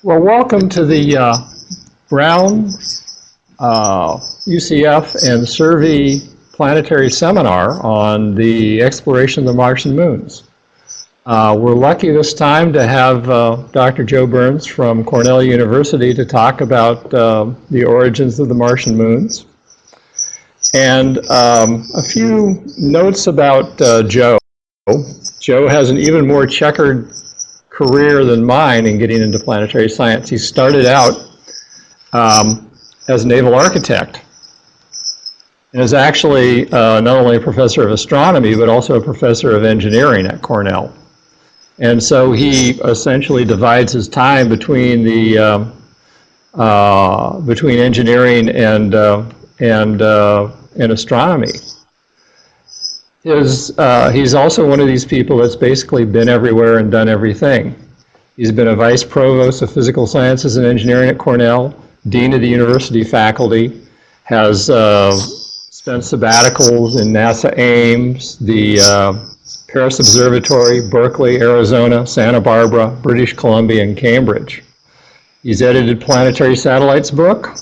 Well, welcome to the Brown, UCF, and Survey Planetary Seminar on the exploration of the Martian moons. We're lucky this time to have Dr. Joe Burns from Cornell University to talk about the origins of the Martian moons. And a few notes about Joe. Joe has an even more checkered career than mine in getting into planetary science. He started out as a naval architect and is actually not only a professor of astronomy but also a professor of engineering at Cornell. And so he essentially divides his time between the between engineering and astronomy. He's also one of these people that's basically been everywhere and done everything. He's been a vice provost of physical sciences and engineering at Cornell, dean of the university faculty, has spent sabbaticals in NASA Ames, the Paris Observatory, Berkeley, Arizona, Santa Barbara, British Columbia, and Cambridge. He's edited Planetary Satellites book,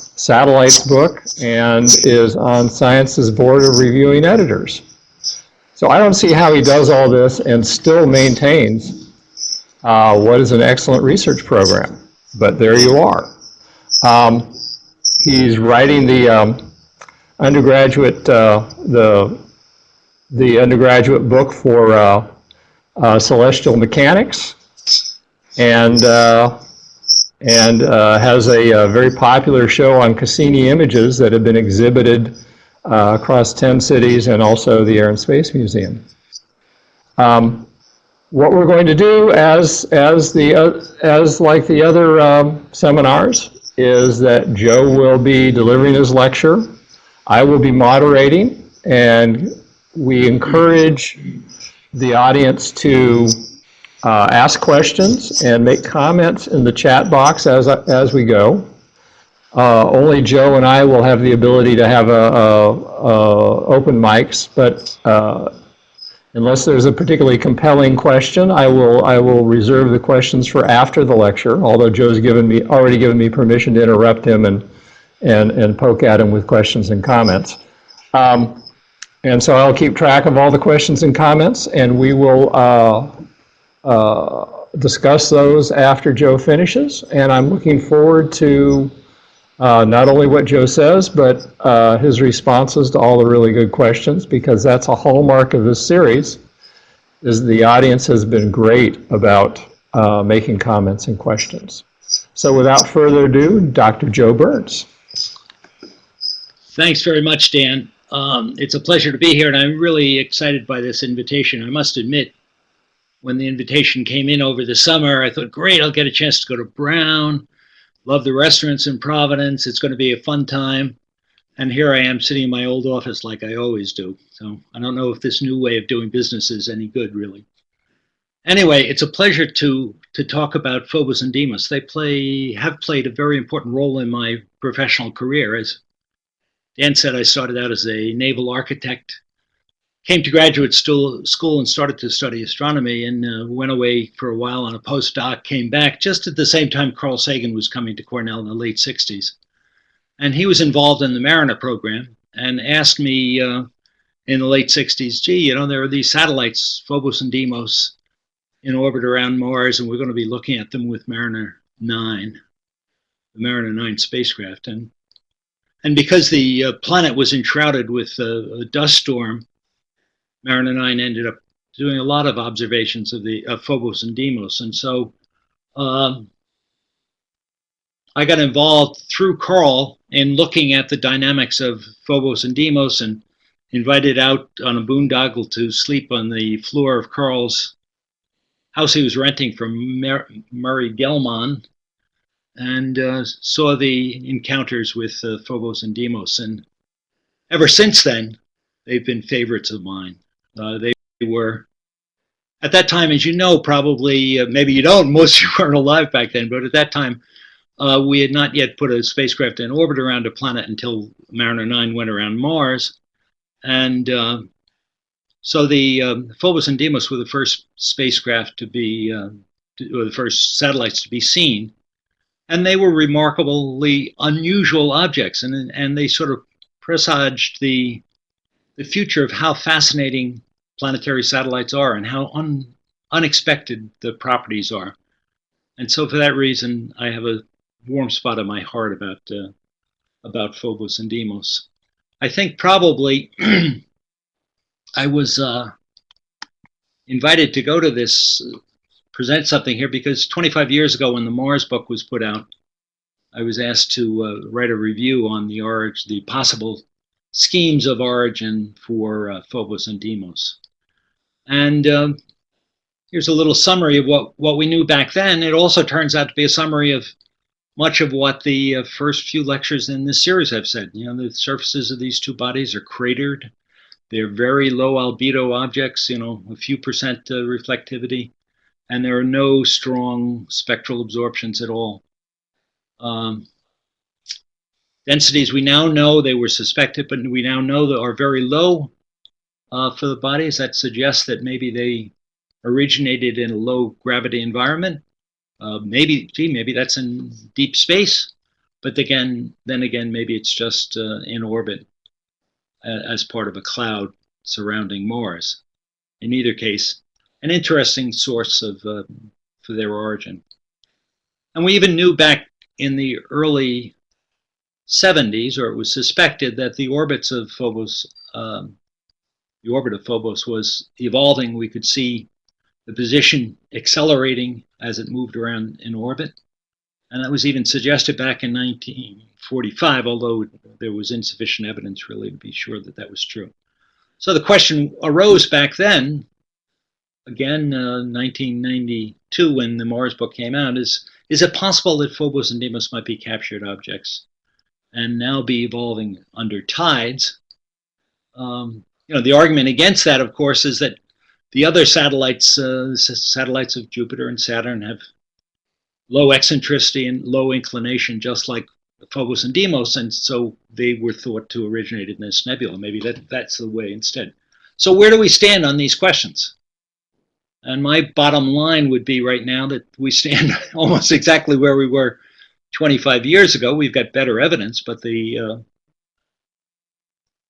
and is on Science's board of reviewing editors. So I don't see how he does all this and still maintains what is an excellent research program. But there you are. He's writing the undergraduate the undergraduate book for celestial mechanics, and has a very popular show on Cassini images that have been exhibited across 10 cities and also the Air and Space Museum. What we're going to do, as like the other seminars, is that Joe will be delivering his lecture. I will be moderating, and we encourage the audience to ask questions and make comments in the chat box as we go. Only Joe and I will have the ability to have open mics, but unless there's a particularly compelling question, I will reserve the questions for after the lecture, although Joe's already given me permission to interrupt him and poke at him with questions and comments. And so I'll keep track of all the questions and comments, and we will discuss those after Joe finishes. And I'm looking forward to not only what Joe says, but his responses to all the really good questions, because that's a hallmark of this series, is the audience has been great about making comments and questions. So without further ado, Dr. Joe Burns. Thanks very much, Dan. It's a pleasure to be here, and I'm really excited by this invitation. I must admit, when the invitation came in over the summer, I thought, great, I'll get a chance to go to Brown. Love the restaurants in Providence. It's going to be a fun time. And here I am sitting in my old office like I always do. So I don't know if this new way of doing business is any good, really. Anyway, it's a pleasure to talk about Phobos and Deimos. They have played a very important role in my professional career. As Dan said, I started out as a naval architect, came to graduate school and started to study astronomy, and went away for a while on a postdoc, came back just at the same time Carl Sagan was coming to Cornell in the late 60s. And he was involved in the Mariner program and asked me in the late 60s, gee, you know, there are these satellites, Phobos and Deimos, in orbit around Mars, and we're going to be looking at them with Mariner 9, the Mariner 9 spacecraft. And because the planet was enshrouded with a dust storm, Mariner 9 ended up doing a lot of observations of Phobos and Deimos. And so I got involved through Carl in looking at the dynamics of Phobos and Deimos, and invited out on a boondoggle to sleep on the floor of Carl's house he was renting from Murray Gell-Mann, and saw the encounters with Phobos and Deimos. And ever since then, they've been favorites of mine. They were, at that time, as you know, probably, maybe you don't, most of you weren't alive back then, but at that time, we had not yet put a spacecraft in orbit around a planet until Mariner 9 went around Mars. And so the Phobos and Deimos were the first spacecraft to be, or the first satellites to be seen And they were remarkably unusual objects, and they sort of presaged the future of how fascinating planetary satellites are and how unexpected the properties are. And so for that reason, I have a warm spot in my heart about Phobos and Deimos. I think probably I was invited to go to this, present something here, because 25 years ago when the Mars book was put out, I was asked to write a review on the possible schemes of origin for Phobos and Deimos. And here's a little summary of what we knew back then. It also turns out to be a summary of much of what the first few lectures in this series have said. You know, the surfaces of these two bodies are cratered. They're very low albedo objects, you know, a few percent reflectivity, and there are no strong spectral absorptions at all. Densities we now know, they were suspected, but we now know that are very low for the bodies. That suggests that maybe they originated in a low gravity environment. Maybe that's in deep space, but then again, maybe it's just in orbit as part of a cloud surrounding Mars. In either case, an interesting source of for their origin. And we even knew back in the early 70s, or it was suspected that the orbits of Phobos, the orbit of Phobos was evolving. We could see the position accelerating as it moved around in orbit. And that was even suggested back in 1945, although there was insufficient evidence really to be sure that that was true. So the question arose back then, again, 1992, when the Mars book came out, is it possible that Phobos and Deimos might be captured objects and now be evolving under tides? You know, the argument against that, of course, is that the other satellites, satellites of Jupiter and Saturn, have low eccentricity and low inclination, just like Phobos and Deimos, and so they were thought to originate in this nebula. Maybe that's the way instead. So where do we stand on these questions? And my bottom line would be right now that we stand almost exactly where we were 25 years ago. We've got better evidence, but the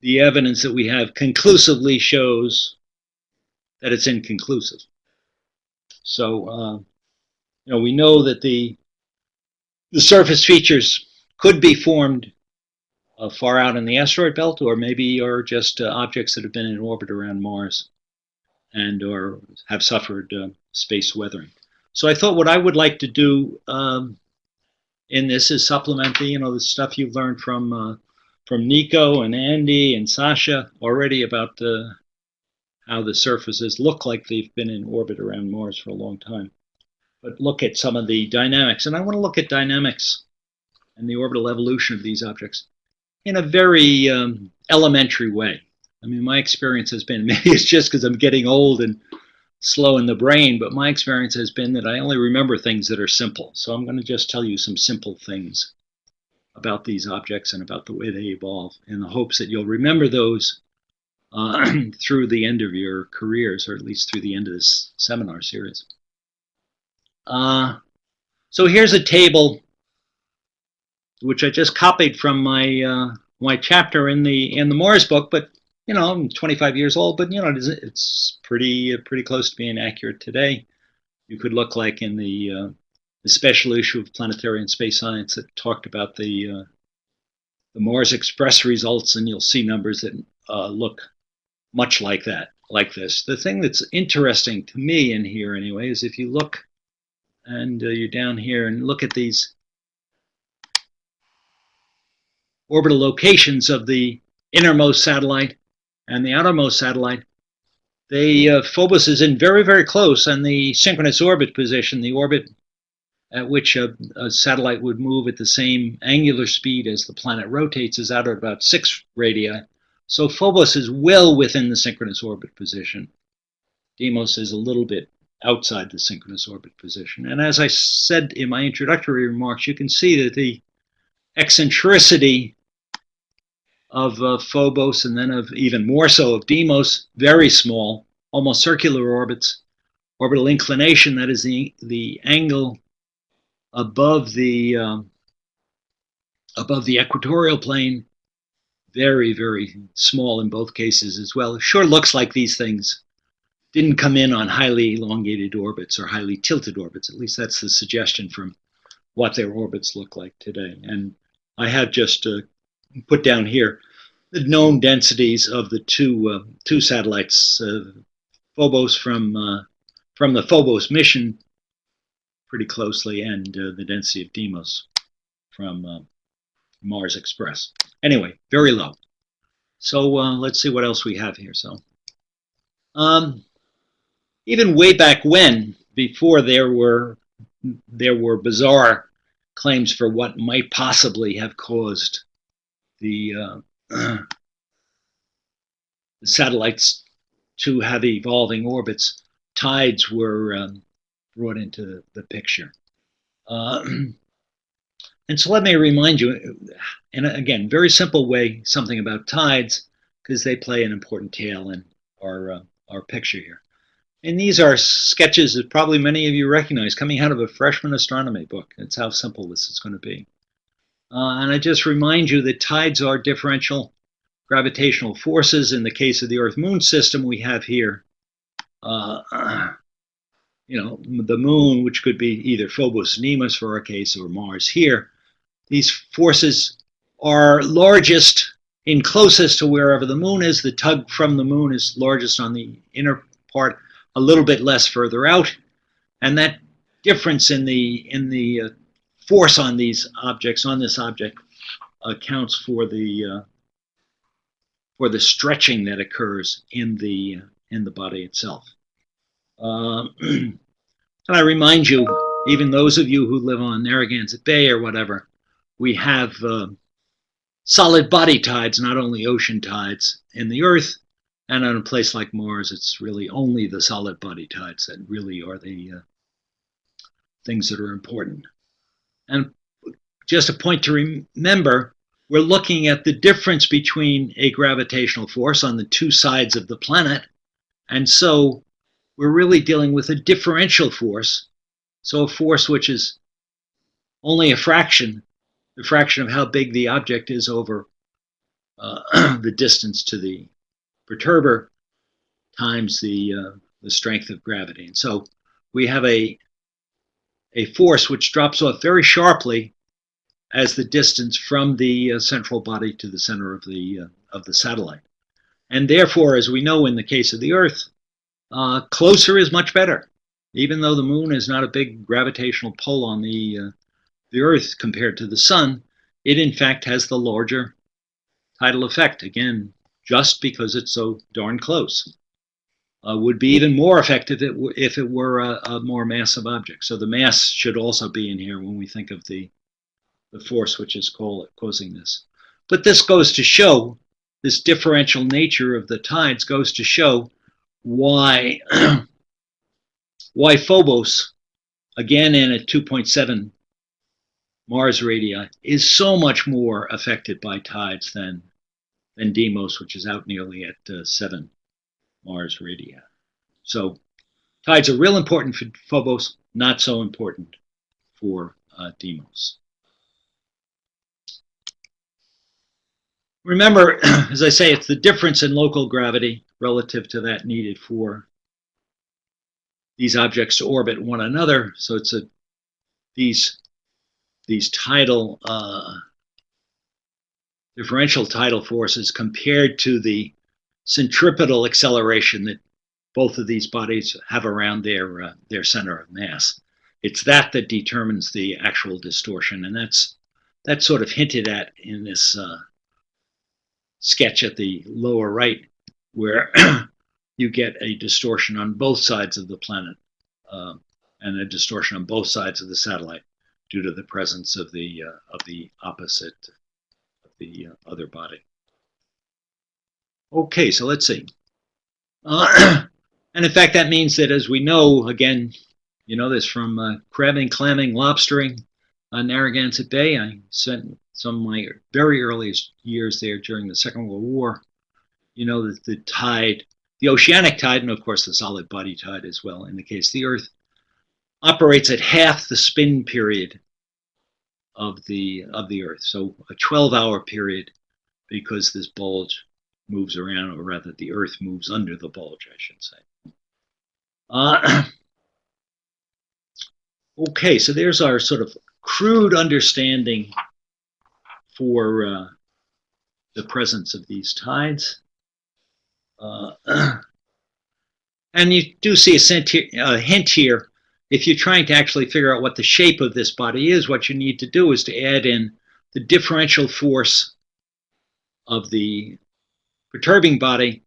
evidence that we have conclusively shows that it's inconclusive. So, you know, we know that the surface features could be formed far out in the asteroid belt, or maybe are just objects that have been in orbit around Mars and or have suffered space weathering. So I thought what I would like to do in this is supplement the stuff you've learned from Nico and Andy and Sasha already about how the surfaces look like they've been in orbit around Mars for a long time. But look at some of the dynamics. And I want to look at dynamics and the orbital evolution of these objects in a very elementary way. I mean, my experience has been, maybe it's just because I'm getting old and slow in the brain, but my experience has been that I only remember things that are simple. So I'm going to just tell you some simple things about these objects and about the way they evolve, in the hopes that you'll remember those through the end of your careers, or at least through the end of this seminar series. So here's a table which I just copied from my chapter in the Mars book, but you know, I'm 25 years old, but you know, it's pretty close to being accurate today. You could look like in the special issue of Planetary and Space Science that talked about the Mars Express results, and you'll see numbers that look much like that, like this. The thing that's interesting to me in here, anyway, is if you look and you're down here and look at these orbital locations of the innermost satellite and the outermost satellite, Phobos is in very, very close, and the synchronous orbit position, the orbit at which a satellite would move at the same angular speed as the planet rotates, is out at about 6 radii. So Phobos is well within the synchronous orbit position. Deimos is a little bit outside the synchronous orbit position. And as I said in my introductory remarks, you can see that the eccentricity of Phobos, and then of even more so of Deimos, very small, almost circular orbits. Orbital inclination, that is the angle above the equatorial plane, very, very small in both cases as well. It sure looks like these things didn't come in on highly elongated orbits or highly tilted orbits. At least that's the suggestion from what their orbits look like today. And I have just put down here the known densities of the two satellites, Phobos from the Phobos mission, pretty closely, and the density of Deimos from Mars Express. Anyway, very low. So let's see what else we have here. So even way back when, before there were bizarre claims for what might possibly have caused the satellites to have evolving orbits, tides were brought into the picture. And so let me remind you, and again, very simple way, something about tides, because they play an important tale in our picture here. And these are sketches that probably many of you recognize coming out of a freshman astronomy book. That's how simple this is going to be. And I just remind you that tides are differential gravitational forces. In the case of the Earth-Moon system, we have here, the moon, which could be either Phobos, Deimos for our case, or Mars here. These forces are largest in closest to wherever the moon is. The tug from the moon is largest on the inner part, a little bit less further out, and that difference in the force on these objects, on this object, accounts for the stretching that occurs in the body itself. And I remind you, even those of you who live on Narragansett Bay or whatever, we have solid body tides, not only ocean tides in the Earth. And on a place like Mars, it's really only the solid body tides that really are the things that are important. And just a point to remember, we're looking at the difference between a gravitational force on the two sides of the planet. And so we're really dealing with a differential force. So a force which is only a fraction of how big the object is over the distance to the perturber times the strength of gravity. And so we have a force which drops off very sharply as the distance from the central body to the center of the satellite. And therefore, as we know in the case of the Earth, closer is much better. Even though the moon is not a big gravitational pull on the Earth compared to the sun, it in fact has the larger tidal effect, again, just because it's so darn close. Would be even more effective if it were a more massive object. So the mass should also be in here when we think of the force which is causing this. But this goes to show, this differential nature of the tides goes to show why Phobos, again in at 2.7 Mars radii, is so much more affected by tides than Deimos, which is out nearly at 7 Mars radii. So tides are real important for Phobos, not so important for Deimos. Remember, as I say, it's the difference in local gravity relative to that needed for these objects to orbit one another. So it's these tidal differential tidal forces compared to the centripetal acceleration that both of these bodies have around their center of mass. It's that determines the actual distortion, and that's sort of hinted at in this sketch at the lower right, where you get a distortion on both sides of the planet and a distortion on both sides of the satellite due to the presence of the opposite of the other body. Okay, so let's see. And in fact, that means that, as we know, again, you know this from crabbing, clamming, lobstering on Narragansett Bay. I spent some of my very earliest years there during the Second World War. You know that the tide, the oceanic tide, and of course the solid body tide as well, in the case of the Earth, operates at half the spin period of the Earth. So a 12-hour period, because this bulge moves around, or rather the Earth moves under the bulge, I should say. Okay, so there's our sort of crude understanding for the presence of these tides. And you do see a hint here. If you're trying to actually figure out what the shape of this body is, what you need to do is to add in the differential force of the perturbing body,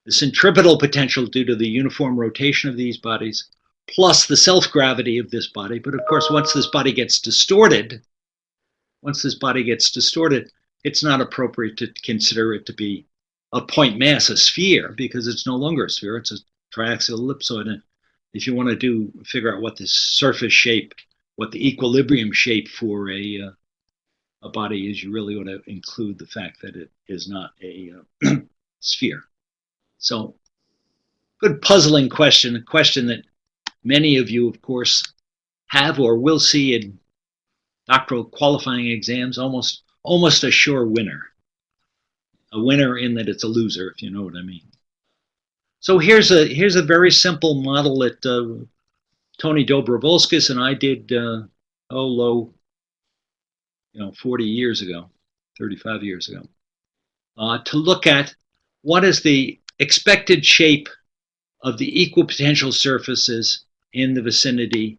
the centripetal potential due to the uniform rotation of these bodies, plus the self-gravity of this body. But of course, once this body gets distorted, it's not appropriate to consider it to be a point mass, a sphere, because it's no longer a sphere, it's a triaxial ellipsoid. And if you want to figure out what the surface shape, what the equilibrium shape for a body is, you really ought to include the fact that it is not a sphere. So, good puzzling question, a question that many of you, of course, have or will see in doctoral qualifying exams, almost a sure winner. A winner in that it's a loser, if you know what I mean. So here's a very simple model that Tony Dobrovolskis and I did 40 years ago, 35 years ago, to look at what is the expected shape of the equipotential surfaces in the vicinity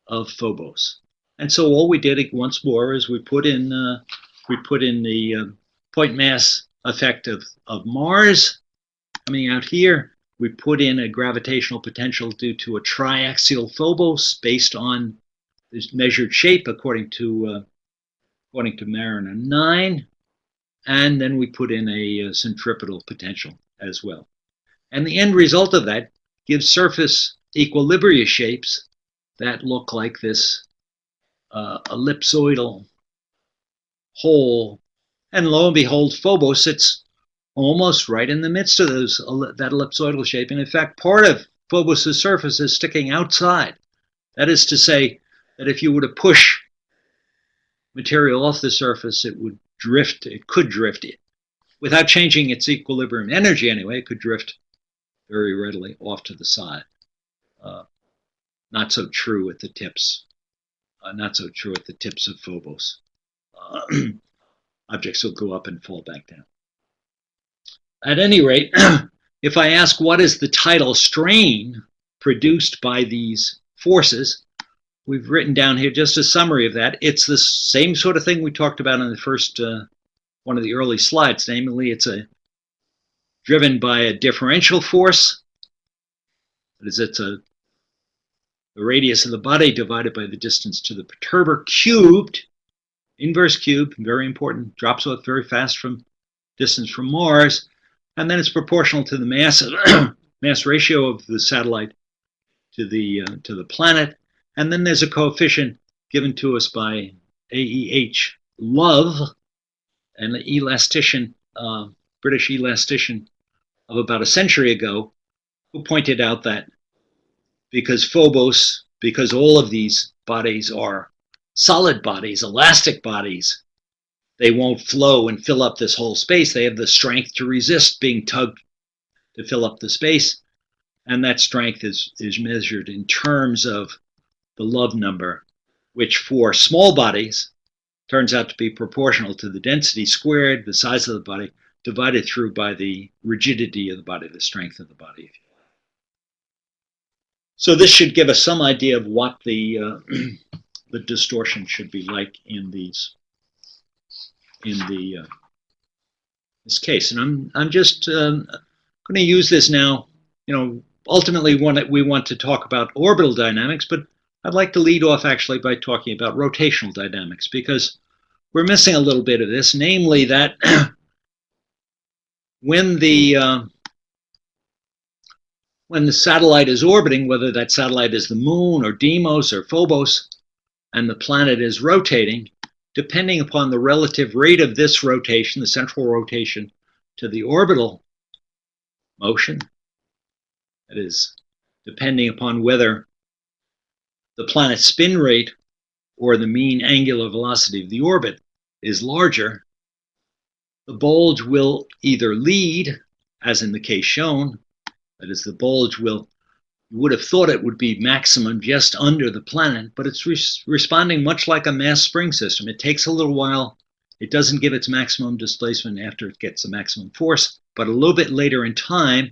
of Phobos. And so all we did once more is we put in the point mass effect of Mars coming out here. We put in a gravitational potential due to a triaxial Phobos based on this measured shape according to Mariner 9, and then we put in a centripetal potential as well. And the end result of that gives surface equilibria shapes that look like this ellipsoidal hole. And lo and behold, Phobos sits almost right in the midst of that ellipsoidal shape. And in fact, part of Phobos' surface is sticking outside. That is to say that if you were to push material off the surface, it would drift. It could drift without changing its equilibrium energy anyway. It could drift very readily off to the side. Not so true at the tips. Not so true at the tips of Phobos. Objects will go up and fall back down. At any rate, if I ask what is the tidal strain produced by these forces, we've written down here just a summary of that. It's the same sort of thing we talked about in the first one of the early slides, namely it's driven by a differential force. That is, it's the radius of the body divided by the distance to the perturber cubed, inverse cube, very important, drops off very fast from distance from Mars, and then it's proportional to the mass ratio of the satellite to the planet, and then there's a coefficient given to us by AEH Love, an elastician, British elastician of about a century ago, who pointed out that because all of these bodies are solid bodies, elastic bodies, they won't flow and fill up this whole space. They have the strength to resist being tugged to fill up the space. And that strength is measured in terms of the Love number, which for small bodies turns out to be proportional to the density squared, the size of the body, divided through by the rigidity of the body, the strength of the body. So this should give us some idea of what the distortion should be like in this this case. And I'm just going to use this now. Ultimately we want to talk about orbital dynamics, but I'd like to lead off actually by talking about rotational dynamics, because we're missing a little bit of this, namely that when the satellite is orbiting, whether that satellite is the moon or Deimos or Phobos, and the planet is rotating, depending upon the relative rate of this rotation, the central rotation, to the orbital motion, that is, depending upon whether the planet's spin rate or the mean angular velocity of the orbit is larger, the bulge will either lead, as in the case shown, that is, the bulge will, you would have thought it would be maximum just under the planet, but it's responding much like a mass spring system. It takes a little while. It doesn't give its maximum displacement after it gets the maximum force, but a little bit later in time,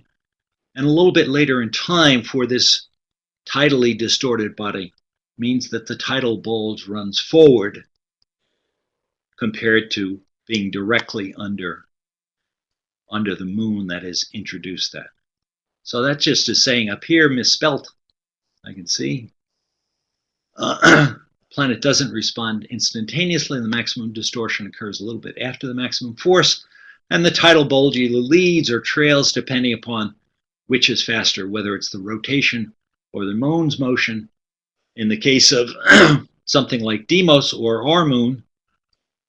and a little bit later in time for this tidally distorted body means that the tidal bulge runs forward compared to being directly under the moon that has introduced that. So that's just as saying up here, misspelt, I can see. Planet doesn't respond instantaneously. The maximum distortion occurs a little bit after the maximum force, and the tidal bulge either leads or trails depending upon which is faster, whether it's the rotation or the moon's motion. In the case of something like Deimos or our moon,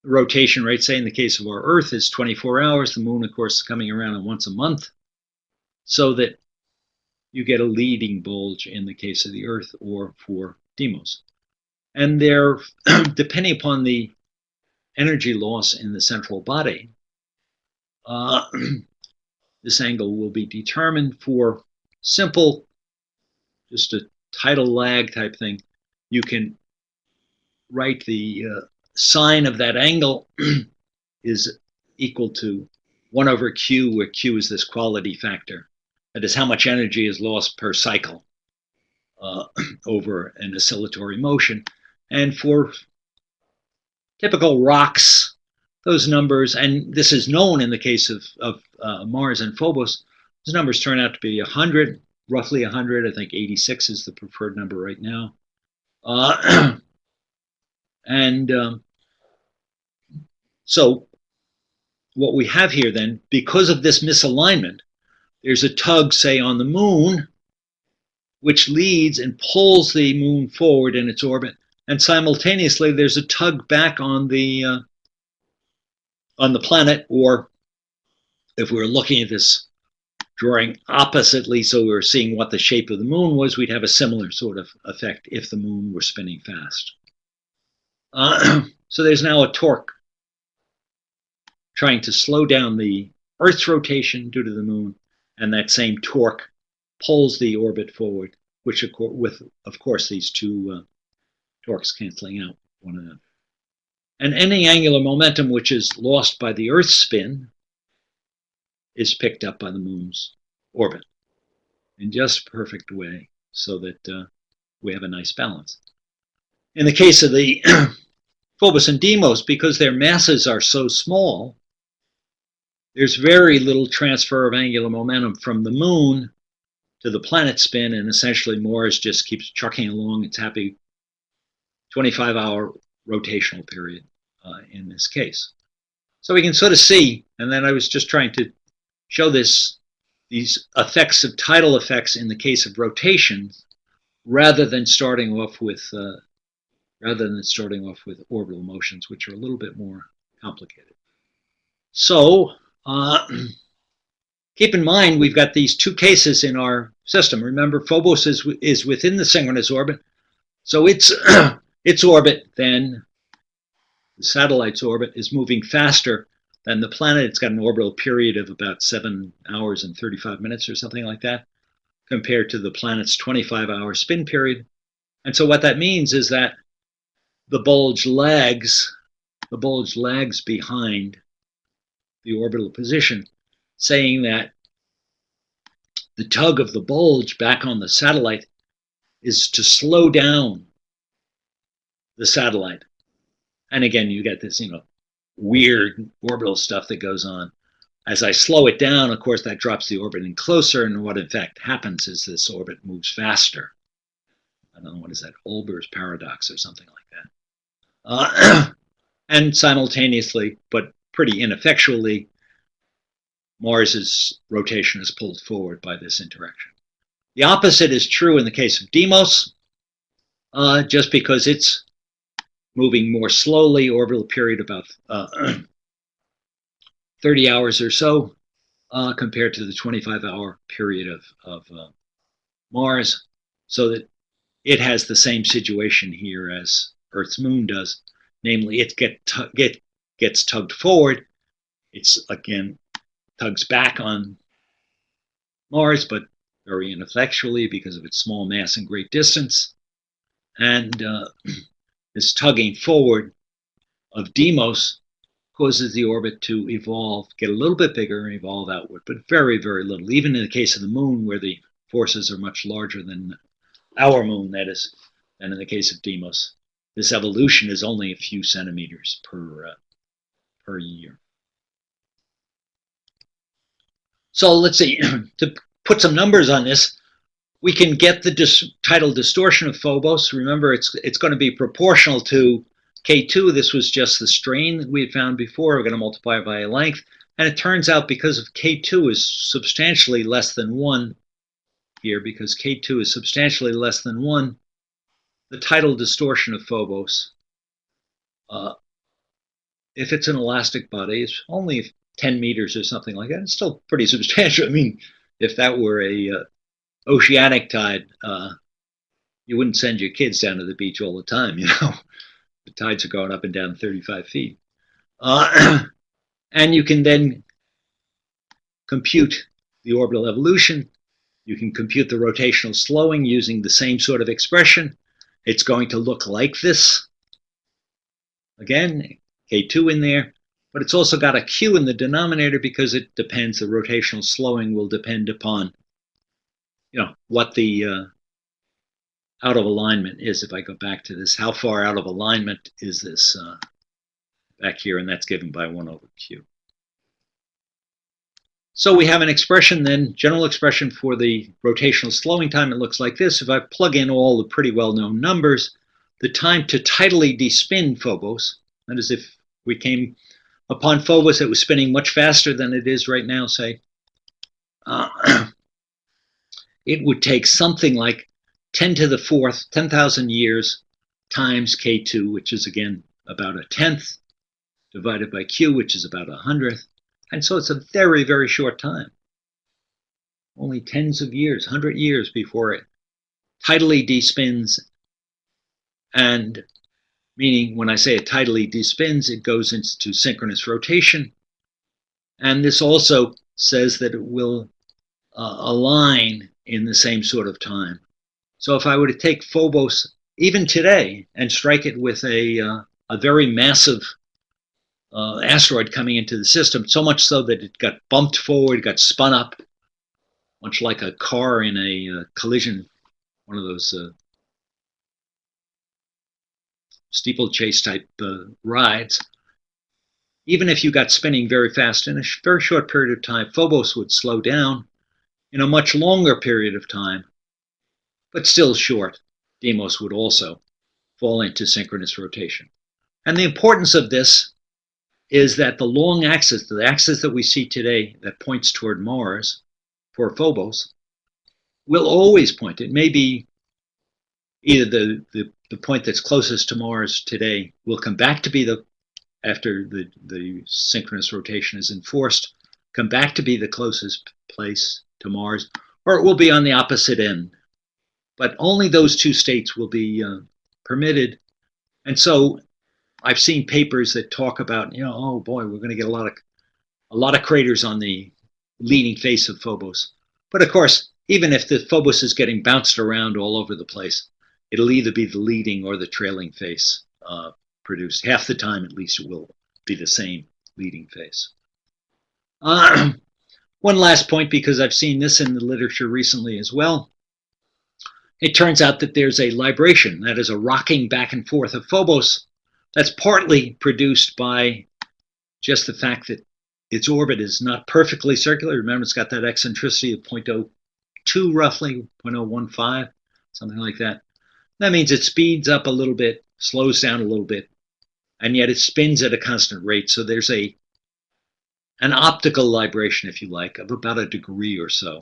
the rotation rate, say in the case of our Earth, is 24 hours. The moon, of course, is coming around once a month, so that you get a leading bulge in the case of the Earth or for Deimos. And they're, depending upon the energy loss in the central body, this angle will be determined. For simple, just a tidal lag type thing, you can write the sine of that angle is equal to 1 over q, where q is this quality factor. That is how much energy is lost per cycle over an oscillatory motion. And for typical rocks, those numbers, and this is known in the case of Mars and Phobos, those numbers turn out to be 100, roughly 100. I think 86 is the preferred number right now. So what we have here then, because of this misalignment, there's a tug, say, on the moon, which leads and pulls the moon forward in its orbit, and simultaneously there's a tug back on the planet. Or if we were looking at this drawing oppositely, so we were seeing what the shape of the moon was, we'd have a similar sort of effect if the moon were spinning fast. So there's now a torque trying to slow down the Earth's rotation due to the moon, and that same torque pulls the orbit forward, which with, of course, these two torques canceling out one another. And any angular momentum which is lost by the Earth's spin is picked up by the moon's orbit in just a perfect way, so that we have a nice balance. In the case of the Phobos and Deimos, because their masses are so small, there's very little transfer of angular momentum from the moon to the planet spin, and essentially Mars just keeps trucking along its happy 25-hour rotational period in this case. So we can sort of see, and then I was just trying to show these effects of tidal effects in the case of rotation, rather than starting off with orbital motions, which are a little bit more complicated. So keep in mind, we've got these two cases in our system. Remember, Phobos is within the synchronous orbit, so its orbit, then the satellite's orbit, is moving faster than the planet. It's got an orbital period of about 7 hours and 35 minutes or something like that, compared to the planet's 25-hour spin period. And so what that means is that the bulge lags behind the orbital position, saying that the tug of the bulge back on the satellite is to slow down the satellite. And again, you get this, weird orbital stuff that goes on. As I slow it down, of course, that drops the orbit in closer, and what in fact happens is this orbit moves faster. I don't know, what is that, Olber's paradox or something like that. And simultaneously, but pretty ineffectually, Mars's rotation is pulled forward by this interaction. The opposite is true in the case of Deimos, just because it's moving more slowly, orbital period about 30 hours or so, compared to the 25-hour period of Mars, so that it has the same situation here as Earth's moon does. Namely, it gets tugged forward. It's, again, tugs back on Mars, but very ineffectually because of its small mass and great distance. And this tugging forward of Deimos causes the orbit to evolve, get a little bit bigger and evolve outward, but very, very little. Even in the case of the moon, where the forces are much larger than our moon, that is, than in the case of Deimos. This evolution is only a few centimeters per year. So let's see, to put some numbers on this, we can get the tidal distortion of Phobos. Remember, it's going to be proportional to K2. This was just the strain that we had found before. We're going to multiply it by a length. And it turns out, because of K2 is substantially less than 1 here, because K2 is substantially less than 1, the tidal distortion of Phobos, if it's an elastic body, it's only 10 meters or something like that. It's still pretty substantial. I mean, if that were a oceanic tide, you wouldn't send your kids down to the beach all the time, you know. The tides are going up and down 35 feet. And you can then compute the orbital evolution. You can compute the rotational slowing using the same sort of expression. It's going to look like this. Again, K2 in there. But it's also got a Q in the denominator because it depends, the rotational slowing will depend upon, you know, what the out of alignment is. If I go back to this, how far out of alignment is this back here, and that's given by 1 over Q. So we have an expression then, general expression for the rotational slowing time. It looks like this. If I plug in all the pretty well-known numbers, the time to tidally despin Phobos, that is, if we came upon Phobos, it was spinning much faster than it is right now, say, it would take something like 10 to the 4th, 10,000 years times K2, which is, again, about a 10th, divided by Q, which is about a 100th. And so it's a very, very short time. Only tens of years, 100 years before it tidally despins. And meaning, when I say it tidally despins, it goes into synchronous rotation. And this also says that it will align in the same sort of time. So if I were to take Phobos, even today, and strike it with a very massive asteroid coming into the system, so much so that it got bumped forward, got spun up, much like a car in a collision, one of those steeplechase type rides. Even if you got spinning very fast in a very short period of time, Phobos would slow down in a much longer period of time, but still short. Deimos would also fall into synchronous rotation. And the importance of this is that the long axis, the axis that we see today that points toward Mars for Phobos, will always point. It may be either the point that's closest to Mars today will come back to be after the synchronous rotation is enforced, come back to be the closest place to Mars, or it will be on the opposite end. But only those two states will be permitted. And so I've seen papers that talk about, you know, oh boy, we're going to get a lot of craters on the leading face of Phobos. But of course, even if the Phobos is getting bounced around all over the place, it'll either be the leading or the trailing face produced. Half the time, at least, it will be the same leading face. One last point, because I've seen this in the literature recently as well. It turns out that there's a libration, that is a rocking back and forth of Phobos, that's partly produced by just the fact that its orbit is not perfectly circular. Remember, it's got that eccentricity of 0.02 roughly, 0.015, something like that. That means it speeds up a little bit, slows down a little bit, and yet it spins at a constant rate. So there's an optical libration, if you like, of about a degree or so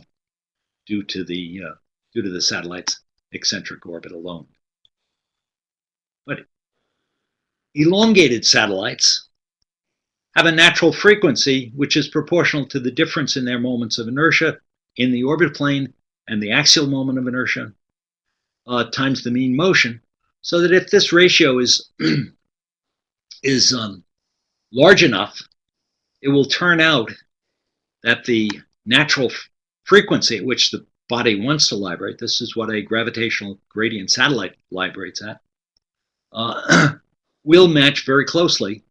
due to the satellite's eccentric orbit alone. But elongated satellites have a natural frequency which is proportional to the difference in their moments of inertia in the orbit plane and the axial moment of inertia times the mean motion. So that if this ratio is is large enough, it will turn out that the natural frequency at which the body wants to librate, this is what a gravitational gradient satellite librates at, will match very closely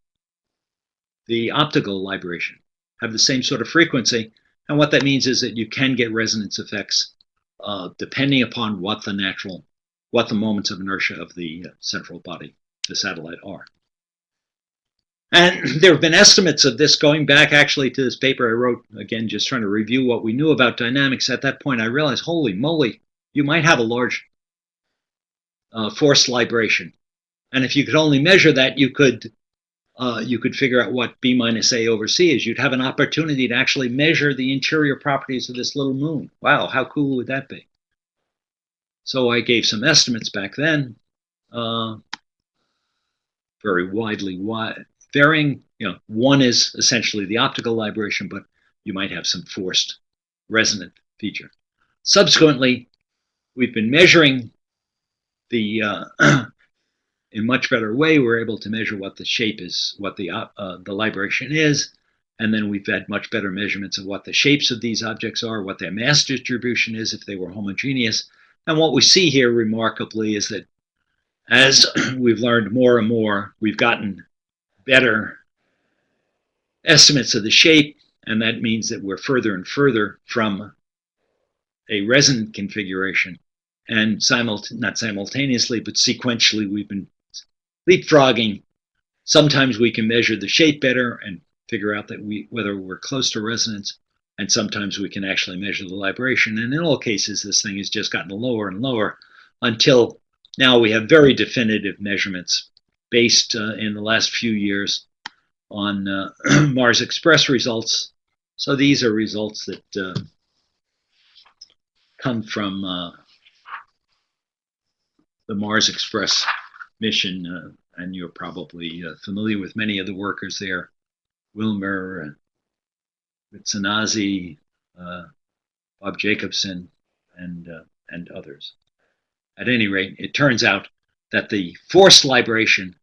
the optical libration, have the same sort of frequency. And what that means is that you can get resonance effects depending upon what the moments of inertia of the central body, the satellite, are. And there have been estimates of this going back actually to this paper I wrote, again, just trying to review what we knew about dynamics. At that point, I realized, holy moly, you might have a large forced libration. And if you could only measure that, you could figure out what B minus A over C is. You'd have an opportunity to actually measure the interior properties of this little moon. Wow, how cool would that be? So I gave some estimates back then, very widely varying. One is essentially the optical libration, but you might have some forced resonant feature. Subsequently, we've been measuring the in much better way. We're able to measure what the shape is, what the libration is, and then we've had much better measurements of what the shapes of these objects are, what their mass distribution is if they were homogeneous. And what we see here remarkably is that as we've learned more and more, we've gotten better estimates of the shape, and that means that we're further and further from a resonant configuration. And not simultaneously, but sequentially, we've been leapfrogging. Sometimes we can measure the shape better and figure out that whether we're close to resonance, and sometimes we can actually measure the libration. And in all cases, this thing has just gotten lower and lower until now we have very definitive measurements based in the last few years on Mars Express results. So these are results that come from the Mars Express mission, and you're probably familiar with many of the workers there, Wilmer, Mitsunazi, Bob Jacobson, and others. At any rate, it turns out that the forced libration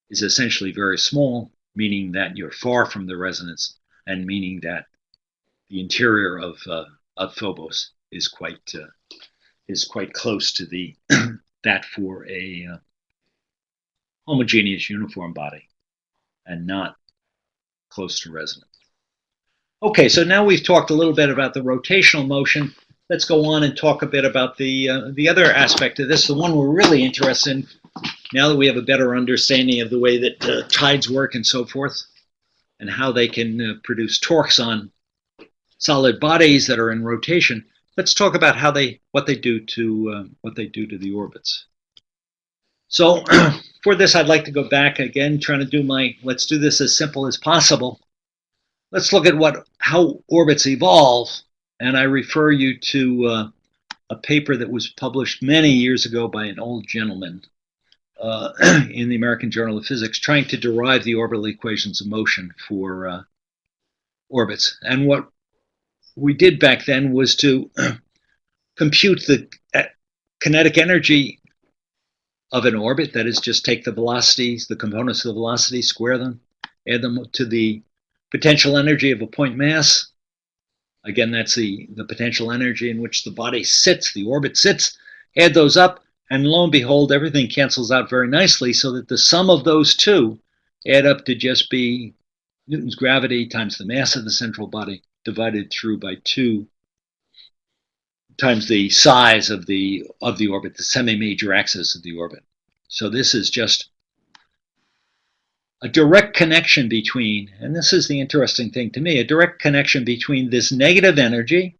is essentially very small, meaning that you're far from the resonance, and meaning that the interior of Phobos is quite close to the that for a homogeneous uniform body, and not close to resonance. Okay, so now we've talked a little bit about the rotational motion. Let's go on and talk a bit about the other aspect of this, the one we're really interested in, now that we have a better understanding of the way that tides work and so forth, and how they can produce torques on solid bodies that are in rotation. Let's talk about what they do to the orbits. So for this, I'd like to go back again, trying to do let's do this as simple as possible. Let's look at how orbits evolve, and I refer you to a paper that was published many years ago by an old gentleman in the American Journal of Physics, trying to derive the orbital equations of motion for orbits. And what we did back then was to compute the kinetic energy of an orbit, that is, just take the velocities, the components of the velocity, square them, add them to the potential energy of a point mass. Again, that's the potential energy in which the body sits, the orbit sits, add those up, and lo and behold, everything cancels out very nicely, so that the sum of those two add up to just be Newton's gravity times the mass of the central body divided through by 2 times the size of the orbit, the semi-major axis of the orbit. So this is just a direct connection between, and this is the interesting thing to me, a direct connection between this negative energy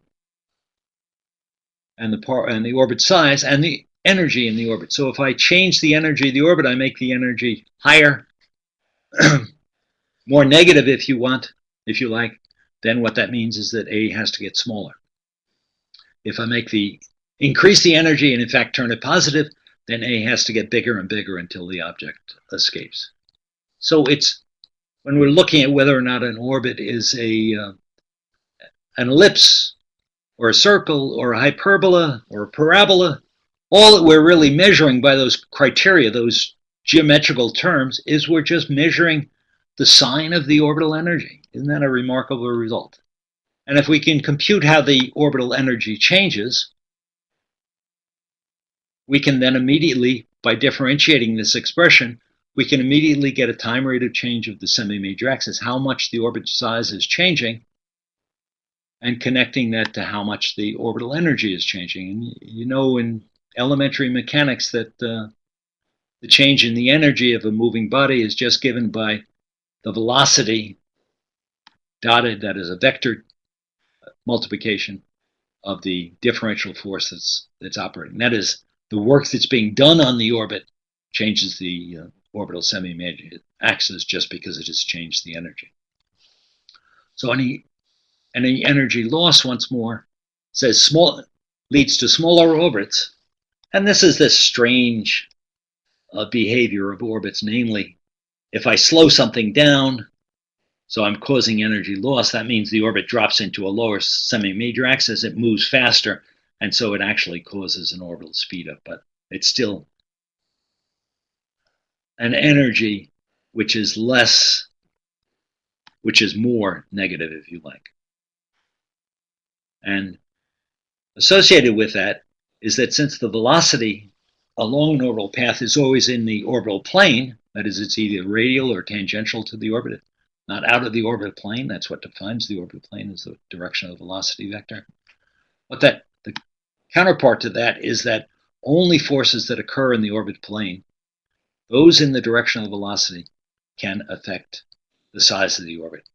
and the orbit size and the energy in the orbit. So if I change the energy of the orbit, I make the energy higher, more negative if you like, then what that means is that A has to get smaller. If I increase the energy and in fact turn it positive, then A has to get bigger and bigger until the object escapes. So when we're looking at whether or not an orbit is an ellipse or a circle or a hyperbola or a parabola, all that we're really measuring by those criteria, those geometrical terms, is we're just measuring the sign of the orbital energy. Isn't that a remarkable result? And if we can compute how the orbital energy changes, we can then immediately, by differentiating this expression, we can immediately get a time rate of change of the semi-major axis, how much the orbit size is changing, and connecting that to how much the orbital energy is changing. And you know in elementary mechanics that the change in the energy of a moving body is just given by the velocity dotted, that is a vector multiplication of the differential force that's operating. That is, the work that's being done on the orbit changes the orbital semi-major axis just because it has changed the energy. So any energy loss, once more, says leads to smaller orbits. And this is this strange behavior of orbits, namely, if I slow something down, so I'm causing energy loss, that means the orbit drops into a lower semi-major axis, it moves faster, and so it actually causes an orbital speed up, but it's still an energy which is more negative, if you like. And associated with that is that since the velocity along an orbital path is always in the orbital plane, that is, it's either radial or tangential to the orbit, not out of the orbital plane. That's what defines the orbital plane, is the direction of the velocity vector. But the counterpart to that is that only forces that occur in the orbit plane, those in the direction of the velocity, can affect the size of the orbit.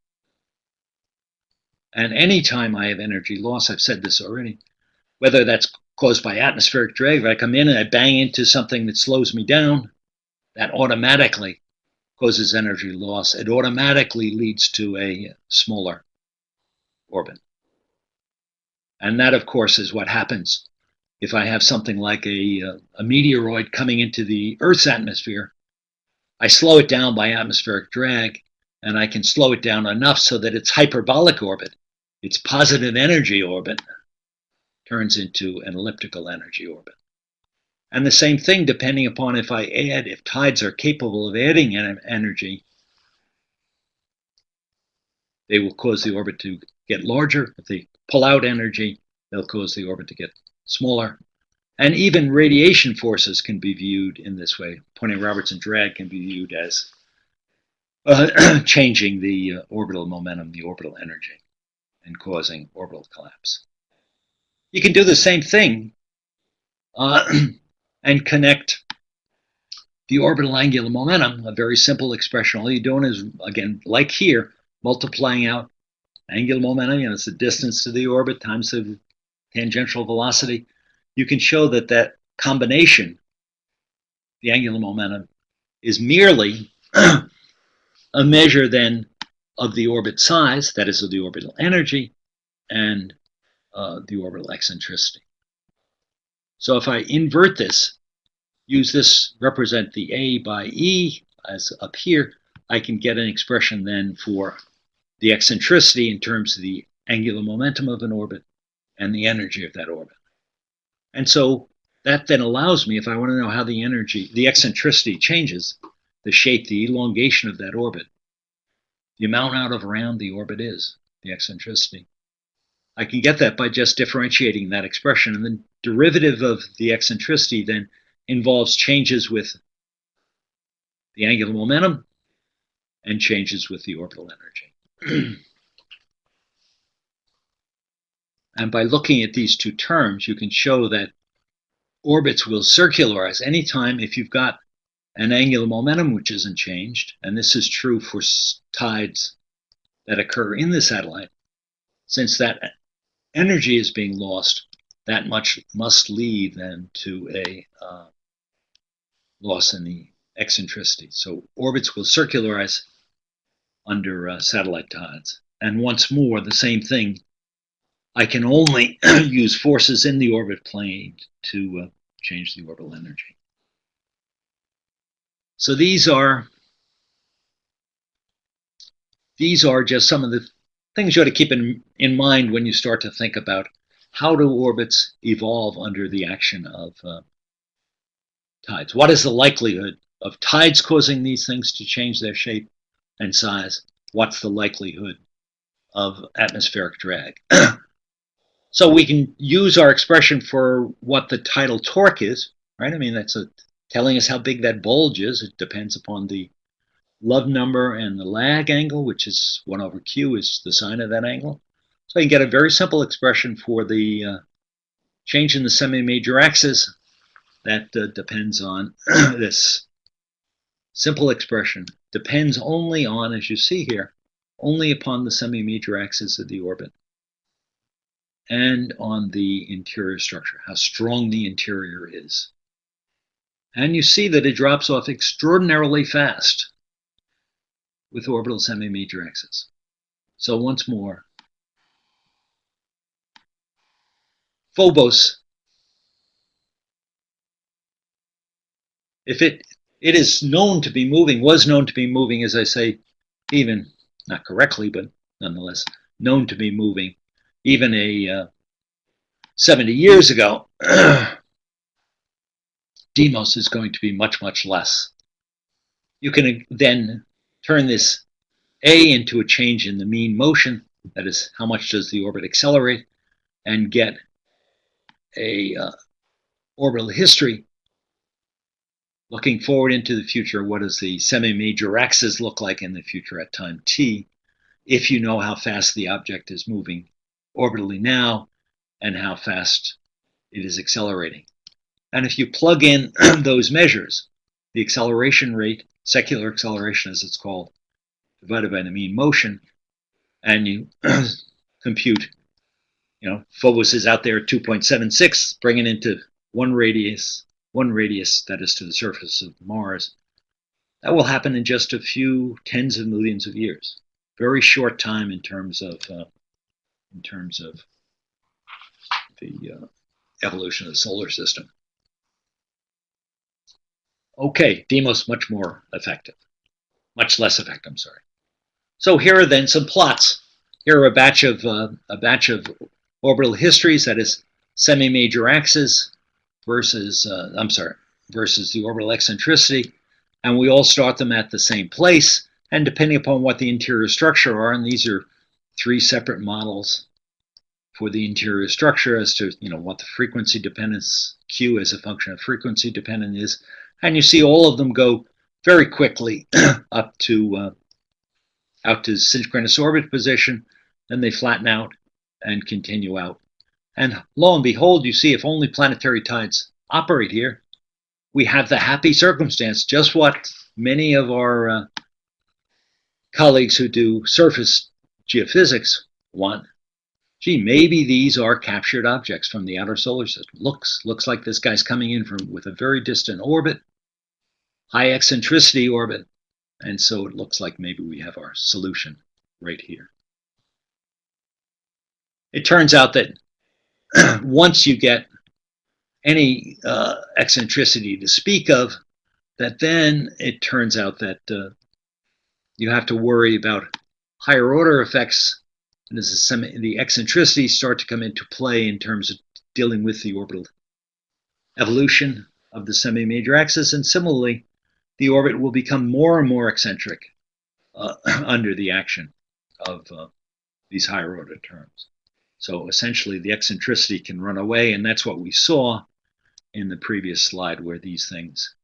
And anytime I have energy loss, I've said this already, whether that's caused by atmospheric drag, if I come in and I bang into something that slows me down, that automatically causes energy loss. It automatically leads to a smaller orbit. And that, of course, is what happens if I have something like a meteoroid coming into the Earth's atmosphere. I slow it down by atmospheric drag, and I can slow it down enough so that its hyperbolic orbit, its positive energy orbit, turns into an elliptical energy orbit. And the same thing, depending upon if tides are capable of adding energy, they will cause the orbit to get larger. If they pull out energy, they'll cause the orbit to get smaller. And even radiation forces can be viewed in this way. Poynting-Robertson drag can be viewed as changing the orbital momentum, the orbital energy, and causing orbital collapse. You can do the same thing and connect the orbital angular momentum, a very simple expression. All you're doing is, again, like here, multiplying out angular momentum, it's the distance to the orbit times the tangential velocity. You can show that that combination, the angular momentum, is merely a measure then of the orbit size, that is of the orbital energy, and the orbital eccentricity. So if I invert this, use this, represent the A by E as up here, I can get an expression then for the eccentricity in terms of the angular momentum of an orbit and the energy of that orbit. And so that then allows me, if I want to know how the energy, the eccentricity changes, the shape, the elongation of that orbit, the amount out of around the orbit is, the eccentricity. I can get that by just differentiating that expression. And the derivative of the eccentricity then involves changes with the angular momentum and changes with the orbital energy. And by looking at these two terms, you can show that orbits will circularize anytime if you've got an angular momentum which isn't changed, and this is true for tides that occur in the satellite. Since that energy is being lost, that much must lead then to a loss in the eccentricity. So orbits will circularize under satellite tides. And once more, the same thing, I can only use forces in the orbit plane to change the orbital energy. So these are just some of the things you ought to keep in mind when you start to think about how do orbits evolve under the action of tides. What is the likelihood of tides causing these things to change their shape and size? What's the likelihood of atmospheric drag? So we can use our expression for what the tidal torque is, right? I mean, that's telling us how big that bulge is. It depends upon the Love number and the lag angle, which is 1 over q, is the sine of that angle. So you can get a very simple expression for the change in the semi-major axis that depends on this simple expression, depends only on, as you see here, only upon the semi-major axis of the orbit and on the interior structure, how strong the interior is. And you see that it drops off extraordinarily fast with orbital semi-major axis. So once more, Phobos, if it is known to be moving, was known to be moving, as I say, even, not correctly, but nonetheless, known to be moving, even 70 years ago, Deimos is going to be much, much less. You can then turn this A into a change in the mean motion, that is, how much does the orbit accelerate, and get a orbital history. Looking forward into the future, what does the semi-major axis look like in the future at time t, if you know how fast the object is moving orbitally now and how fast it is accelerating. And if you plug in those measures, the acceleration rate, secular acceleration as it's called, divided by the mean motion, and you compute, Phobos is out there at 2.76, bring it into one radius, that is to the surface of Mars. That will happen in just a few tens of millions of years. Very short time in terms of the evolution of the solar system. Okay, Deimos much more effective, much less effective. I'm sorry. So here are then some plots. Here are a batch of orbital histories, that is, semi-major axis versus the orbital eccentricity, and we all start them at the same place. And depending upon what the interior structure are, and these are 3 separate models for the interior structure as to what the frequency dependence q as a function of frequency dependent is, and you see all of them go very quickly up to synchronous orbit position, then they flatten out and continue out. And lo and behold, you see if only planetary tides operate here, we have the happy circumstance, just what many of our colleagues who do surface geophysics want. Gee, maybe these are captured objects from the outer solar system. Looks like this guy's coming in with a very distant orbit, high eccentricity orbit, and so it looks like maybe we have our solution right here. It turns out that once you get any eccentricity to speak of, that then it turns out that you have to worry about higher order effects, and as the eccentricities start to come into play in terms of dealing with the orbital evolution of the semi-major axis, and similarly, the orbit will become more and more eccentric under the action of these higher order terms. So essentially, the eccentricity can run away, and that's what we saw in the previous slide, where these things,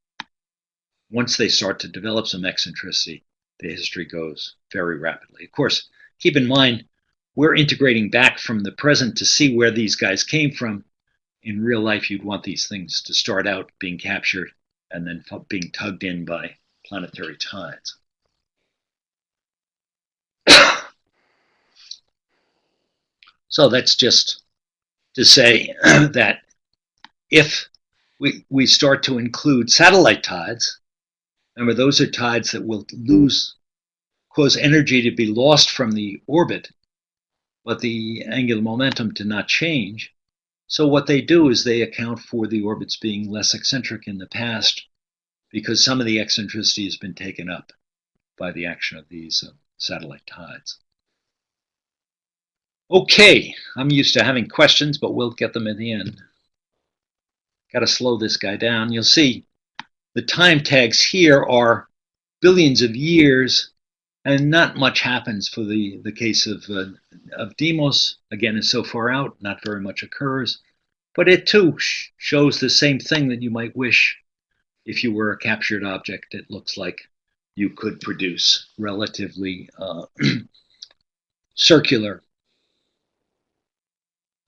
once they start to develop some eccentricity, the history goes very rapidly. Of course, keep in mind, we're integrating back from the present to see where these guys came from. In real life, you'd want these things to start out being captured and then being tugged in by planetary tides. So that's just to say that if we start to include satellite tides, remember those are tides that will cause energy to be lost from the orbit, but the angular momentum to not change. So what they do is they account for the orbits being less eccentric in the past, because some of the eccentricity has been taken up by the action of these satellite tides. Okay, I'm used to having questions, but we'll get them at the end. Got to slow this guy down. You'll see the time tags here are billions of years, and not much happens for the case of Deimos. Again, it's so far out, not very much occurs. But it too shows the same thing that you might wish if you were a captured object. It looks like you could produce relatively circular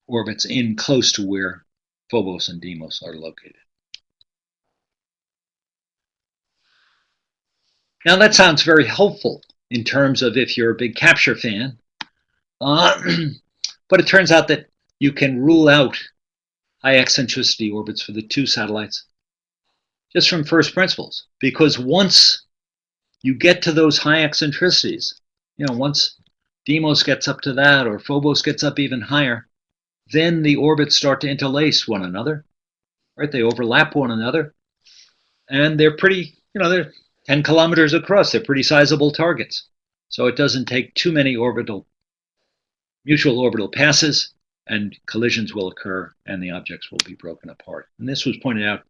orbits in close to where Phobos and Deimos are located. Now that sounds very helpful in terms of if you're a big capture fan, but it turns out that you can rule out high eccentricity orbits for the two satellites just from first principles, because once you get to those high eccentricities, once Deimos gets up to that or Phobos gets up even higher, then the orbits start to interlace one another, right? They overlap one another, and they're pretty, they're 10 kilometers across. They're pretty sizable targets. So it doesn't take too many mutual orbital passes, and collisions will occur, and the objects will be broken apart. And this was pointed out,